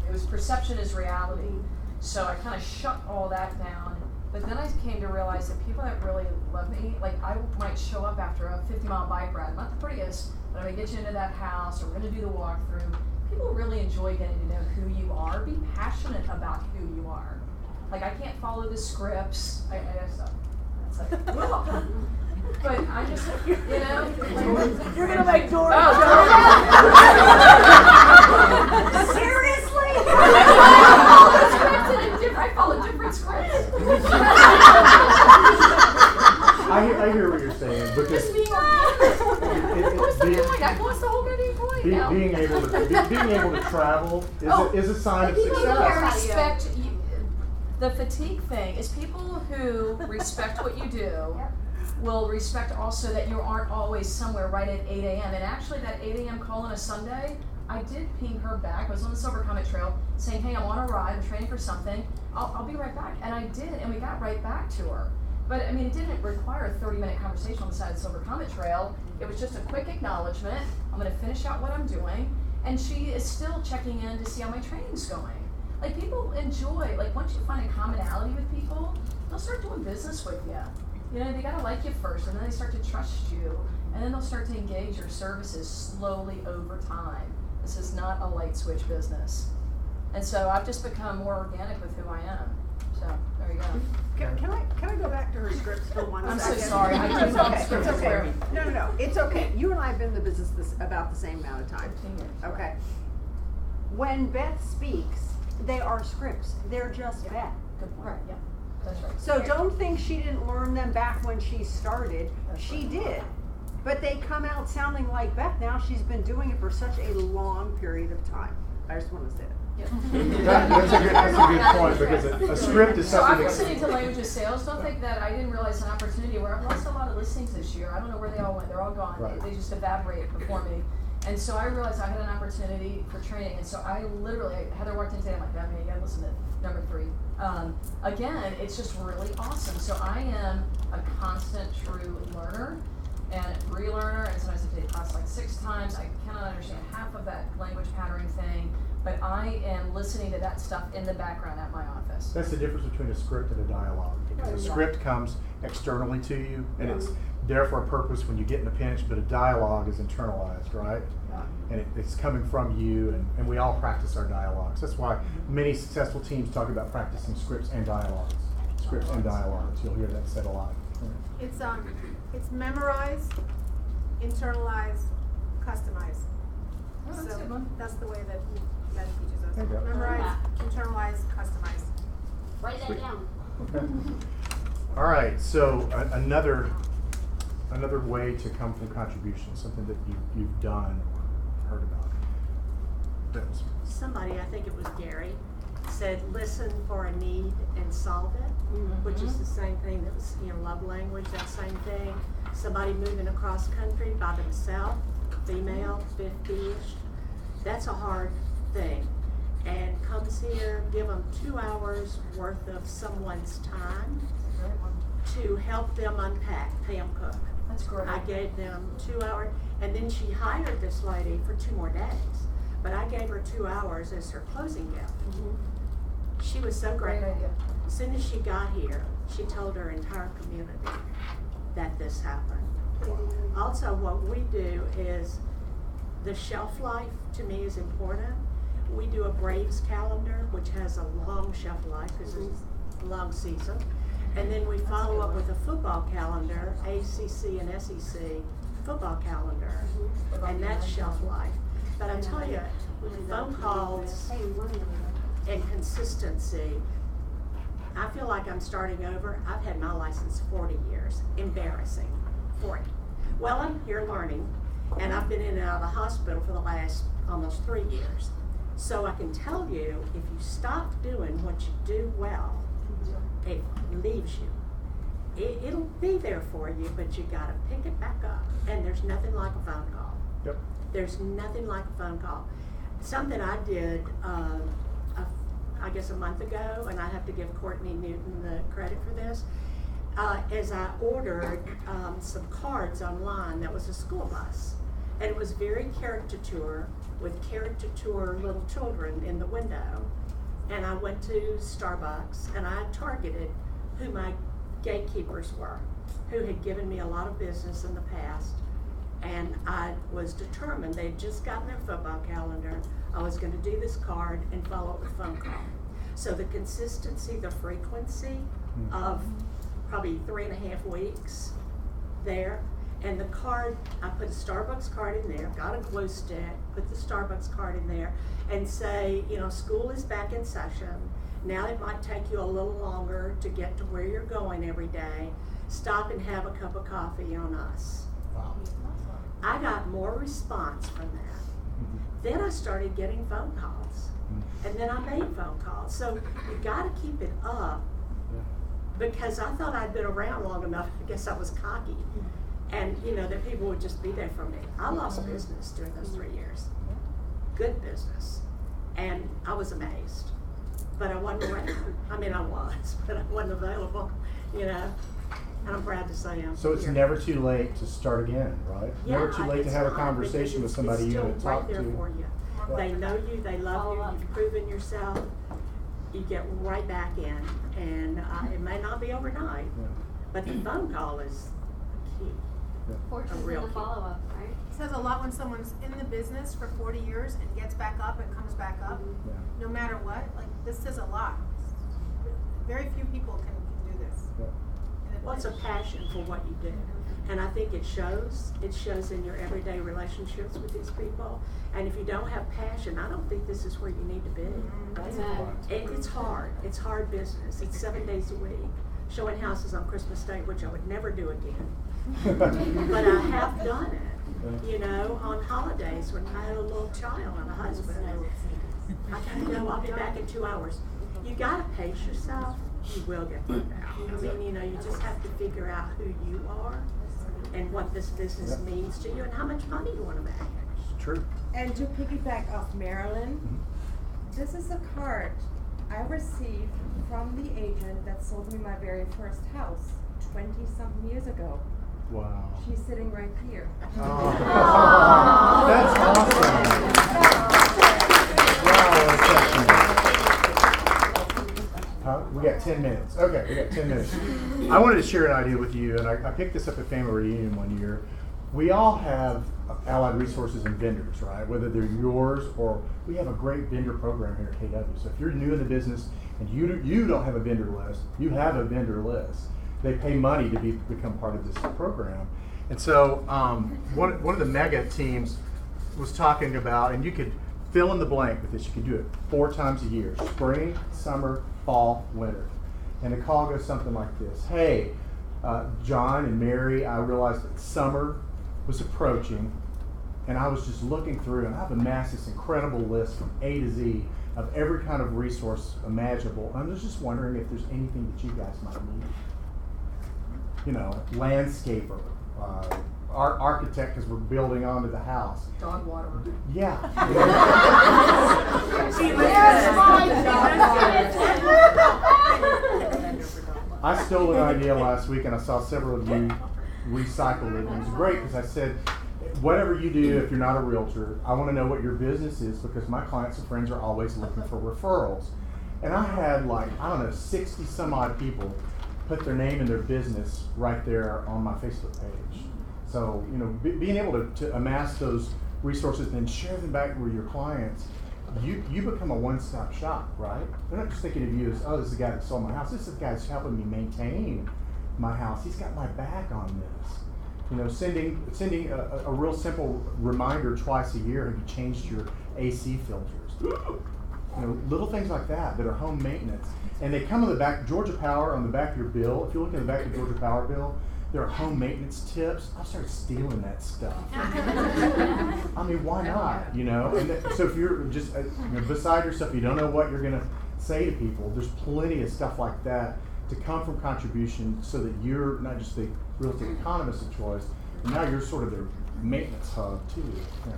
B: it was perception is reality. So I kind of shut all that down. But then I came to realize that people that really love me, like I might show up after a 50-mile bike ride. I'm not the prettiest, but I'm going to get you into that house, or we're going to do the walkthrough. People really enjoy getting to know who you are. Be passionate about who you are. Like I can't follow the scripts. I it's like, but I just, you know.
E: You're going to make doors.
B: Seriously? I follow different scripts.
A: I hear what you're saying, but
B: Just being organic. What's the point? I've lost the whole goddamn point now.
A: being able to travel is a sign of
B: People who
A: success.
B: respect you. The fatigue thing is people who respect what you do will respect also that you aren't always somewhere right at 8 a.m. And actually that 8 a.m. call on a Sunday, I did ping her back. I was on the Silver Comet Trail saying, hey, I'm on a ride, I'm training for something. I'll be right back. And I did, and we got right back to her. But I mean, it didn't require a 30-minute conversation on the side of the Silver Comet Trail. It was just a quick acknowledgement. I'm going to finish out what I'm doing. And she is still checking in to see how my training's going. Like people enjoy, like once you find a commonality with people, they'll start doing business with you. You know, they got to like you first, and then they start to trust you. And then they'll start to engage your services slowly over time. This is not a light switch business. And so I've just become more organic with who I am. So there you go.
I: Can I go back to her scripts for one
B: I'm
I: second?
B: so sorry. I did not script
I: It's okay.
B: me.
I: No. It's okay. You and I have been in the business about the same amount of time.
B: 15 years.
I: Okay. When Beth speaks, they are scripts. They're just Beth.
B: Good point. Yeah, that's right.
I: So don't think she didn't learn them back when she started.
B: That's
I: She
B: right.
I: did. But they come out sounding like Beth now. She's been doing it for such a long period of time. I just want to say that.
A: That's a good point, because a script is
B: So I'm
A: something
B: listening to language of sales. Don't think that I didn't realize an opportunity where I've lost a lot of listings this year. I don't know where they all went. They're all gone.
A: Right.
B: They just evaporate before me. And so I realized I had an opportunity for training. And so I literally, Heather walked in today, I'm like, I mean, you gotta listen to number 3. Again, it's just really awesome. So I am a constant true learner and relearner. And sometimes I take class like 6 times. I cannot understand half of that language patterning thing. But I am listening to that stuff in the background at my office.
A: That's the difference between a script and a dialogue. Because a script comes externally to you, and it's there for a purpose when you get in a pinch, but a dialogue is internalized, right?
B: Yeah.
A: And it's coming from you, and we all practice our dialogues. That's why many successful teams talk about practicing scripts and dialogues. Scripts and dialogues. You'll hear that said a lot.
G: It's memorize, internalize, customize.
B: Oh, that's a
G: So
B: good one.
G: that's the way that Beth teaches us.
A: There you go.
G: Memorize, internalize, customize.
C: Write that
A: Sweet.
C: down.
A: Okay. All right. So another way to come from contribution, something that you've done or heard about. Beth.
E: Somebody, I think it was Gary, said listen for a need and solve it, which is the same thing that was, love language, that same thing. Somebody moving across country by themselves, female, 50-ish, that's a hard thing. And comes here, give them 2 hours worth of someone's time to help them unpack, Pam Cook.
B: That's great.
E: I gave them 2 hours, and then she hired this lady for 2 more days. But I gave her 2 hours as her closing gift. She was so
B: Great
E: grateful.
B: idea.
E: As soon as she got here, she told her entire community that this happened. Also, what we do is the shelf life to me is important. We do a Braves calendar, which has a long shelf life because it's a long season. And then we follow up with a football calendar, ACC and SEC football calendar, and that's shelf life. But I tell you, phone calls and consistency, I feel like I'm starting over. I've had my license 40 years. Embarrassing. 40. Well, I'm here learning, and I've been in and out of the hospital for the last almost 3 years. So I can tell you, if you stop doing what you do well, it leaves you. It'll be there for you, but you gotta pick it back up. And there's nothing like a phone call.
A: Yep.
E: There's nothing like a phone call. Something I did, I guess a month ago, and I have to give Courtney Newton the credit for this, is I ordered some cards online that was a school bus. And it was very caricature, with caricature little children in the window. And I went to Starbucks, and I targeted who my gatekeepers were, who had given me a lot of business in the past. And I was determined, they'd just gotten their football calendar, I was gonna do this card and follow up with a phone call. So the consistency, the frequency of probably 3.5 weeks there. And the card, I put a Starbucks card in there, got a glue stick, put the Starbucks card in there, and say, school is back in session. Now it might take you a little longer to get to where you're going every day. Stop and have a cup of coffee on us.
A: Wow.
E: I got more response from that. Then I started getting phone calls. And then I made phone calls. So you gotta keep it up, because I thought I'd been around long enough. I guess I was cocky. And that people would just be there for me. I lost business during those 3 years. Good business. And I was amazed. But I wasn't around. I mean, I was, but I wasn't available, And I'm proud to say I'm
A: So it's
E: here.
A: never too late to start again, right?
E: Yeah,
A: Never too late to
E: it's
A: have a
E: not,
A: conversation with
E: because
A: somebody
E: it's
A: you
E: still
A: haven't talked
E: right there for
A: to.
E: you.
A: Right.
E: They know you, they love you, you've proven yourself. You get right back in, and it may not be overnight, but the phone call is key.
C: Fortune's
E: real
C: in the
E: key.
C: follow-up, right?
G: It says a lot when someone's in the business for 40 years and gets back up and comes back up, no matter what. Like, this says a lot. Very few people can do this.
E: Well, it's a passion for what you do. And I think it shows. It shows in your everyday relationships with these people. And if you don't have passion, I don't think this is where you need to be. It's hard. It's hard business. It's 7 days a week. Showing houses on Christmas Day, which I would never do again. But I have done it, on holidays when I had a little child and a husband. I gotta go, I'll be back in 2 hours. You gotta pace yourself, you will get burned out. I mean, you know, you just have to figure out who you are and what this business means to you and how much money you wanna make.
A: It's true.
J: And to piggyback off Marilyn, this is a card I received from the agent that sold me my very first house 20-something years ago.
A: Wow.
J: She's sitting right here.
A: Oh. That's awesome. Wow, we got 10 minutes. Okay, we got 10 minutes. I wanted to share an idea with you, and I picked this up at Family Reunion one year. We all have allied resources and vendors, right? Whether they're yours or we have a great vendor program here at KW. So if you're new in the business and you don't have a vendor list, you have a vendor list. They pay money to become part of this program. And so one of the mega teams was talking about, and you could fill in the blank with this, you could do it 4 times a year, spring, summer, fall, winter. And the call goes something like this. Hey, John and Mary, I realized that summer was approaching, and I was just looking through, and I've amassed this incredible list from A to Z of every kind of resource imaginable. I was just wondering if there's anything that you guys might need. You know, landscaper, architect because we're building onto the house.
B: Dog water.
A: Yeah. I stole an idea last week, and I saw several of you recycle it, and it was great because I said, whatever you do, if you're not a realtor, I want to know what your business is because my clients and friends are always looking for referrals. And I had 60 some odd people put their name and their business right there on my Facebook page. So, you know, being able to amass those resources and then share them back with your clients, you become a one-stop shop, right? They're not just thinking of you as, oh, this is the guy that sold my house. This is the guy that's helping me maintain my house. He's got my back on this. You know, sending a real simple reminder twice a year, have you changed your AC filters? You know, little things like that are home maintenance. And they come on the back, Georgia Power on the back of your bill. If you look in the back of the Georgia Power bill, there are home maintenance tips. I'll start stealing that stuff. I mean, why not? You know. And so if you're just beside yourself, you don't know what you're going to say to people. There's plenty of stuff like that to come from contribution, so that you're not just the real estate economist of choice, and now you're sort of their maintenance hub too. Yeah.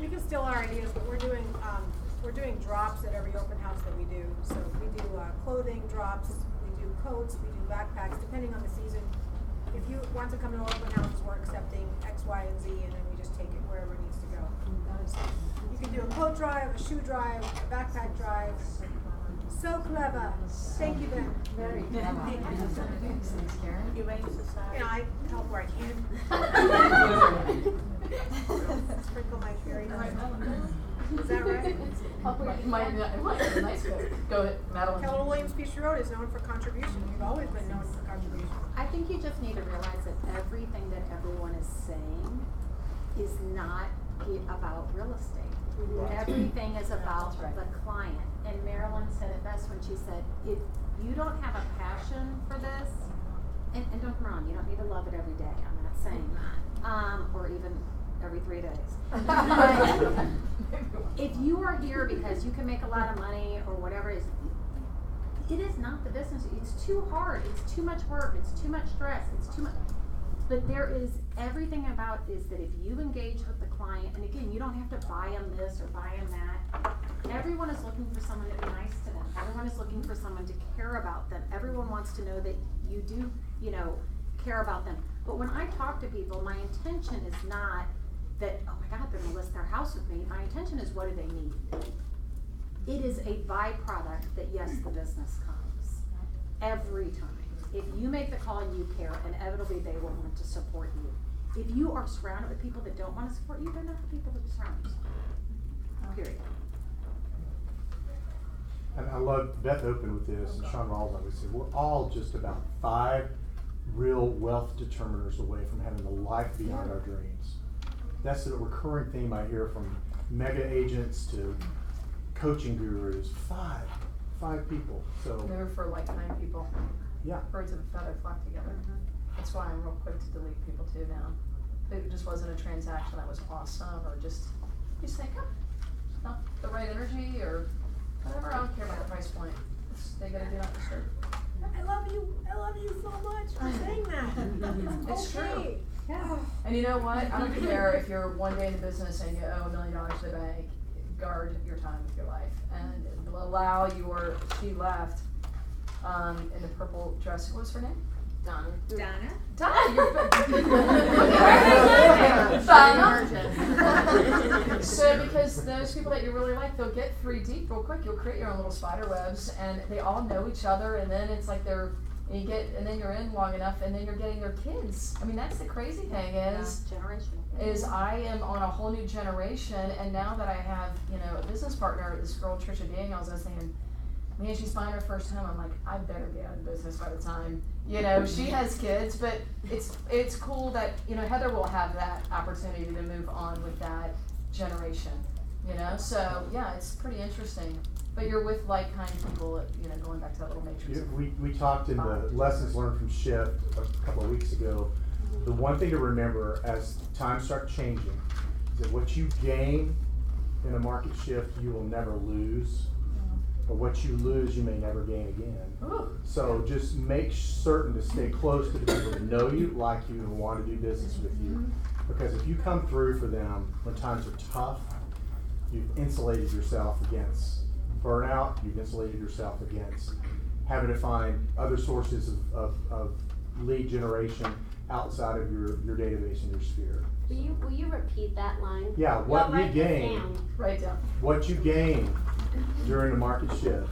G: You can steal our ideas, but we're doing drops at every open house that we do. So we do clothing drops, we do coats, we do backpacks, depending on the season. If you want to come to open houses, we're accepting X, Y, and Z, and then we just take it wherever it needs to go. You can do a coat drive, a shoe drive, a backpack drive. So clever. Thank you, Ben.
B: Very clever. Thanks, Karen.
G: You I help where I can. Sprinkle my fairy dust. Is that right?
B: It might be a nice book. Go ahead, Madeline.
G: Keller Williams Peachtree Road is known for contribution. We've always been known for contribution.
K: I think you just need to realize that everything that everyone is saying is not about real estate. Everything is about the client. And Marilyn said it best when she said, if you don't have a passion for this, and don't get me wrong, you don't need to love it every day. I'm not saying that. Or even every 3 days. But if you are here because you can make a lot of money or whatever it is not the business. It's too hard. It's too much work. It's too much stress. It's too much. But there is everything about is that if you engage with the client, and again, you don't have to buy them this or buy them that. Everyone is looking for someone to be nice to them. Everyone is looking for someone to care about them. Everyone wants to know that you do, care about them. But when I talk to people, my intention is not that, oh my God, they're going to list their house with me. My intention is, what do they need? It is a byproduct that, yes, the business comes every time. If you make the call and you care, inevitably they will want to support you. If you are surrounded with people that don't want to support you, they're not the people that surround you. Period.
A: And I love Beth opened with this, and Sean Rawls always said, we're all just about 5 real wealth determiners away from having a life beyond our dreams. That's the recurring theme I hear from mega agents to coaching gurus. 5 people. So
B: They're for lifetime people.
A: Yeah.
B: Birds of a feather flock together. That's why I'm real quick to delete people too now. If it just wasn't a transaction that was awesome, or just say, come. not the right energy or whatever. I don't care about the price point. They gotta do not disturb.
G: I love you so much for saying that.
B: It's
G: okay.
B: true.
G: Yeah.
B: And you know what? I don't care if you're one day in the business and you owe $1 million to the bank. Guard your time with your life and allow she left in the purple dress. What was her name? Donna, Donna. So because those people that you really like, they'll get 3 deep real quick. You'll create your own little spider webs, and they all know each other. And then it's like and then you're in long enough, and then you're getting their kids. I mean, that's the crazy thing is I am on a whole new generation, and now that I have a business partner, this girl Trisha Daniels, I was thinking, man, she's buying her first home. I'm like, I better be out of business by the time she has kids. But it's cool that Heather will have that opportunity to move on with that generation. So yeah, it's pretty interesting. But you're with like-kind people, going back to that little matrix.
A: Yeah, we talked in the lessons learned from Shift a couple of weeks ago. The one thing to remember as times start changing is that what you gain in a market shift, you will never lose. But what you lose, you may never gain again.
B: Ooh.
A: So just make certain to stay close to the people that know you, like you, and want to do business with you. Because if you come through for them when times are tough, you've insulated yourself against burnout, you've insulated yourself against having to find other sources of lead generation outside of your database and your sphere.
C: Will you repeat that line?
A: Yeah, what you gain,
B: Write down.
A: what you gain during the market shift,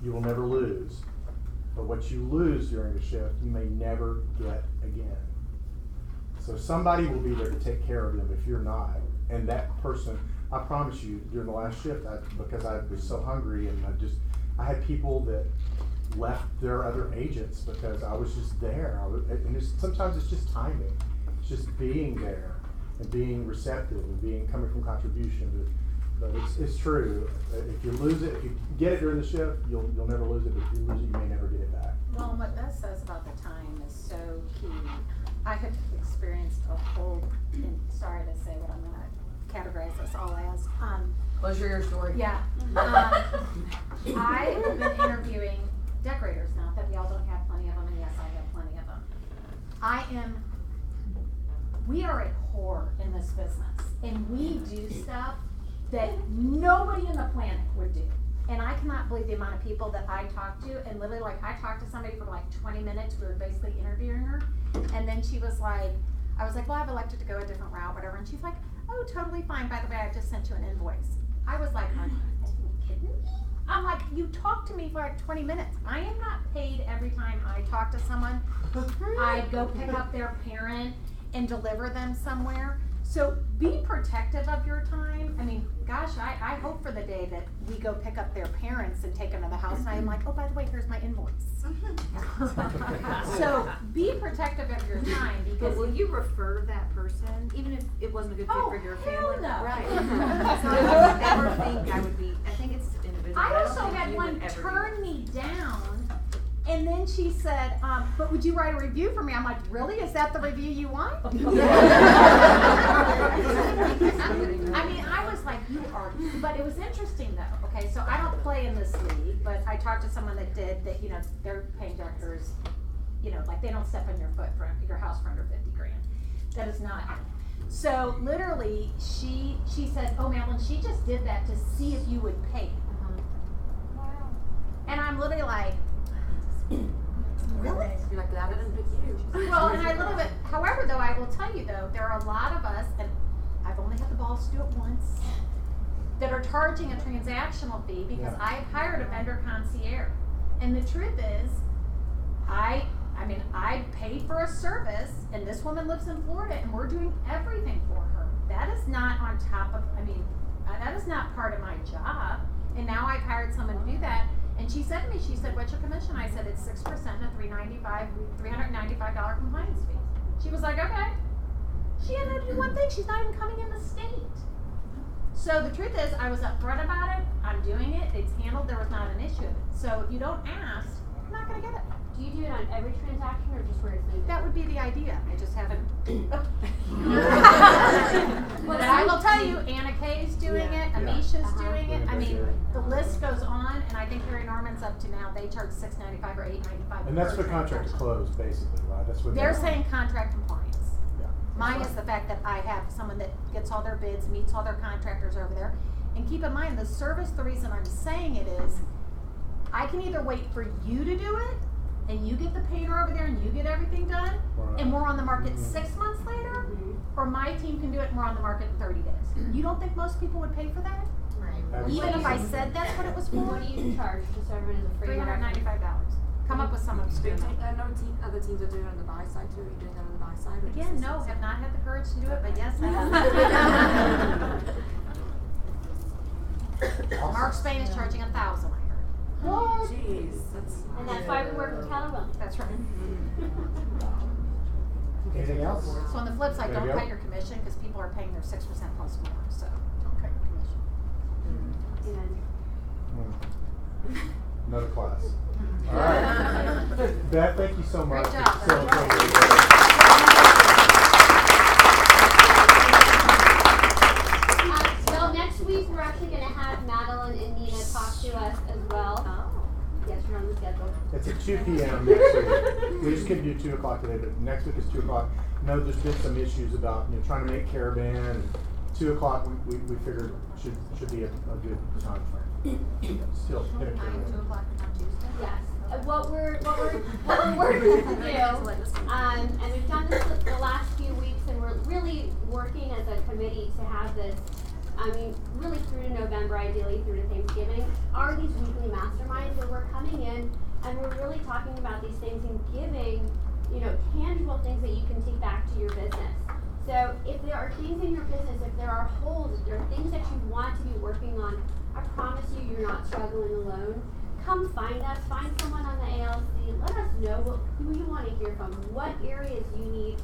A: you will never lose. But what you lose during the shift, you may never get again. So somebody will be there to take care of them if you're not. And that person, I promise you, during the last shift, because I was so hungry and I had people that left their other agents because I was just there. Sometimes it's just timing. It's just being there and being receptive and coming from contribution. But it's true. If you lose it, if you get it during the shift, you'll never lose it. But if you lose it, you may never get it back.
K: Well, what Beth says about the time is so key. I have experienced a whole, and sorry to say what I'm going to categorize this all as.
B: Close your ears, Dory.
K: Yeah. I have been interviewing decorators now, that y'all don't have plenty of them, and yes, I have plenty of them. We are a whore in this business, and we do stuff that nobody on the planet would do. And I cannot believe the amount of people that I talk to, and literally, like, I talked to somebody for like 20 minutes, we were basically interviewing her, and then she was like, I was like, well, I've elected to go a different route, whatever, and she's like, oh, totally fine, by the way, I just sent you an invoice. I was like, are you kidding me? I'm like, you talked to me for like 20 minutes. I am not paid every time I talk to someone. I go pick up their parent and deliver them somewhere. So be protective of your time. I mean, gosh, I hope for the day that we go pick up their parents and take them to the house and I'm like, oh, by the way, here's my invoice. So be protective of your time because
D: will you refer that person, even if it wasn't a good fit for your family?
K: No.
D: Right. So I never think I would be, I think it's individual.
K: I also had one turn me down. And then she said, but would you write a review for me? I'm like, really? Is that the review you want? I mean, I was like, you are, but it was interesting though. Okay, so I don't play in this league, but I talked to someone that did that, they're paying decorators, like they don't step on your foot for your house for under 50 grand. That is not. So literally, she said, oh, Madeline, she just did that to see if you would pay. Wow. And I'm literally like, really?
D: You're like, that didn't pick you.
K: Well, and I love it. However, though, I will tell you, though, there are a lot of us, and I've only had the balls to do it once, that are charging a transactional fee because I've hired a vendor concierge. And the truth is, I paid for a service, and this woman lives in Florida, and we're doing everything for her. That is not on top of, that is not part of my job. And now I've hired someone to do that. And she said to me, what's your commission? I said, it's 6% of $395 compliance fee. She was like, okay. She had to do one thing. She's not even coming in the state. So the truth is, I was upfront about it. I'm doing it. It's handled. There was not an issue. So if you don't ask, you're not going to get it.
C: Do you do it on every transaction or just where it's needed?
K: That would be the idea. I just haven't. But I will tell you, Anna Kay is doing it. Amish Alicia's doing it. I mean,
A: Sure.
K: the list goes on, and I think Harry Norman's up to now, they charge $6.95 or $8.95.
A: And that's
K: per
A: for contract to
K: transaction.
A: close, basically, right? That's what
K: They're saying contract compliance.
A: Yeah.
K: Mine is the fact that I have someone that gets all their bids, meets all their contractors over there. And keep in mind, the service, the reason I'm saying it is, I can either wait for you to do it, and you get the painter over there and you get everything done,
A: Right.
K: and we're on the market 6 months later, or my team can do it and we're on the market in 30 days. You don't think most people would pay for that? Even if I said that's what it was for?
C: What do you charge just so everyone has a frame of reference?
K: $395. Come up with some of
D: Do you
K: them.
D: think, I know other teams are doing it on the buy side too, are you doing that on the buy side? Or
K: Again,
D: just
K: no,
D: the
K: have not had the courage to do it, but yes, I have. Mark Spain is charging $1,000, I heard.
A: What?
D: Jeez, that's.
C: And that's why we work with Keller Williams.
K: That's right.
A: Anything else?
K: So on the flip side,
A: There
K: don't
A: you go.
K: cut your commission, because people are paying their 6% plus more, so don't cut your commission.
C: And
A: Another class. All right. Beth, thank you so much.
K: Great job.
A: So
C: well, next week we're actually going to have Madeline and Nina talk to us as well. Yes, you're on the schedule.
A: It's at 2 p.m. next week. We just couldn't do 2 o'clock today, but next week is 2 o'clock. No, there's been some issues about trying to make caravan. And 2 o'clock we figured should be a good time frame. Still hit a
K: 2
A: caravan.
K: o'clock on Tuesday?
C: Yes. What we're working to do, and we've done this the last few weeks, and we're really working as a committee to have this. I mean, really through to November, ideally through to Thanksgiving, are these weekly masterminds where we're coming in and we're really talking about these things and giving, tangible things that you can take back to your business. So if there are things in your business, if there are holes, if there are things that you want to be working on, I promise you, you're not struggling alone. Come find us, find someone on the ALC, let us know who you want to hear from, what areas you need,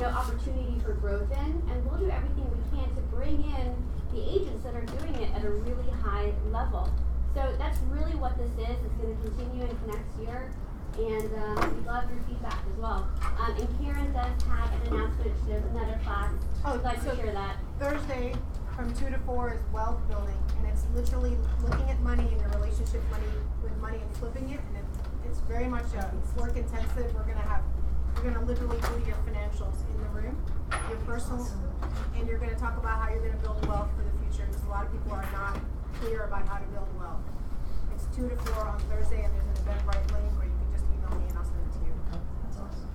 C: opportunity for growth in, and we'll do everything we can to bring in the agents that are doing it at a really high level. So that's really what this is. It's going to continue into next year, and we'd love your feedback as well. And Karen does have an announcement. There's another class. I'd like to share that.
G: Thursday from 2 to 4 is wealth building, and it's literally looking at money and your relationship with money and flipping it, and it's very much it's work intensive. We're gonna literally do your financials in the room, your personal, and you're gonna talk about how you're gonna build wealth for the future, because a lot of people are not clear about how to build wealth. It's 2 to 4 on Thursday, and there's an Eventbrite link, or you can just email me and I'll send it to you.
B: That's awesome.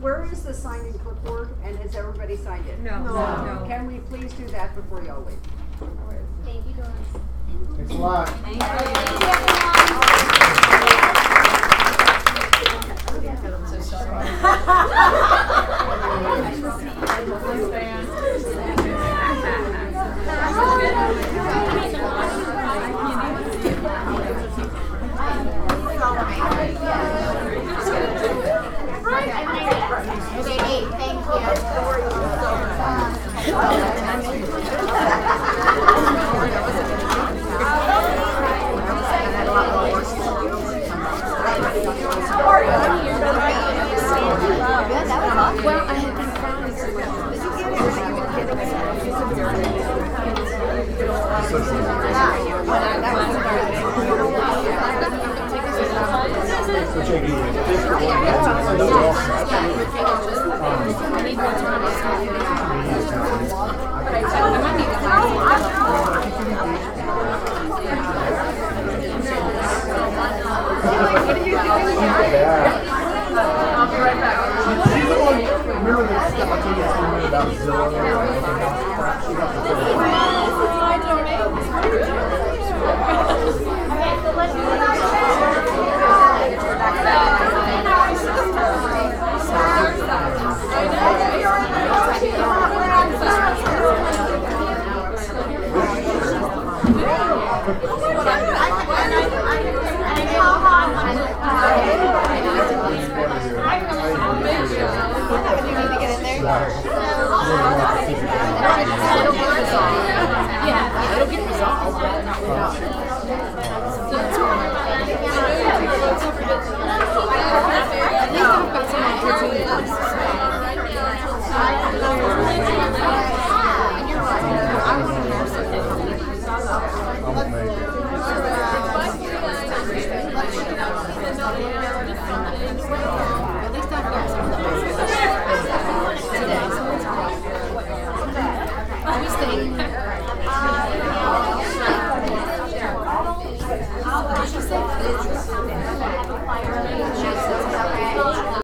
I: Where is the signing clipboard, and has everybody signed it?
J: No.
I: Can we please do that before y'all leave?
C: Thank you, Doris.
A: Thanks a lot.
C: Thank you.
B: So sorry.
A: I'll be right back. She's the one, remember the stuff I told you about Zillow?
B: Yeah, it'll get resolved. At least I've got some opportunities.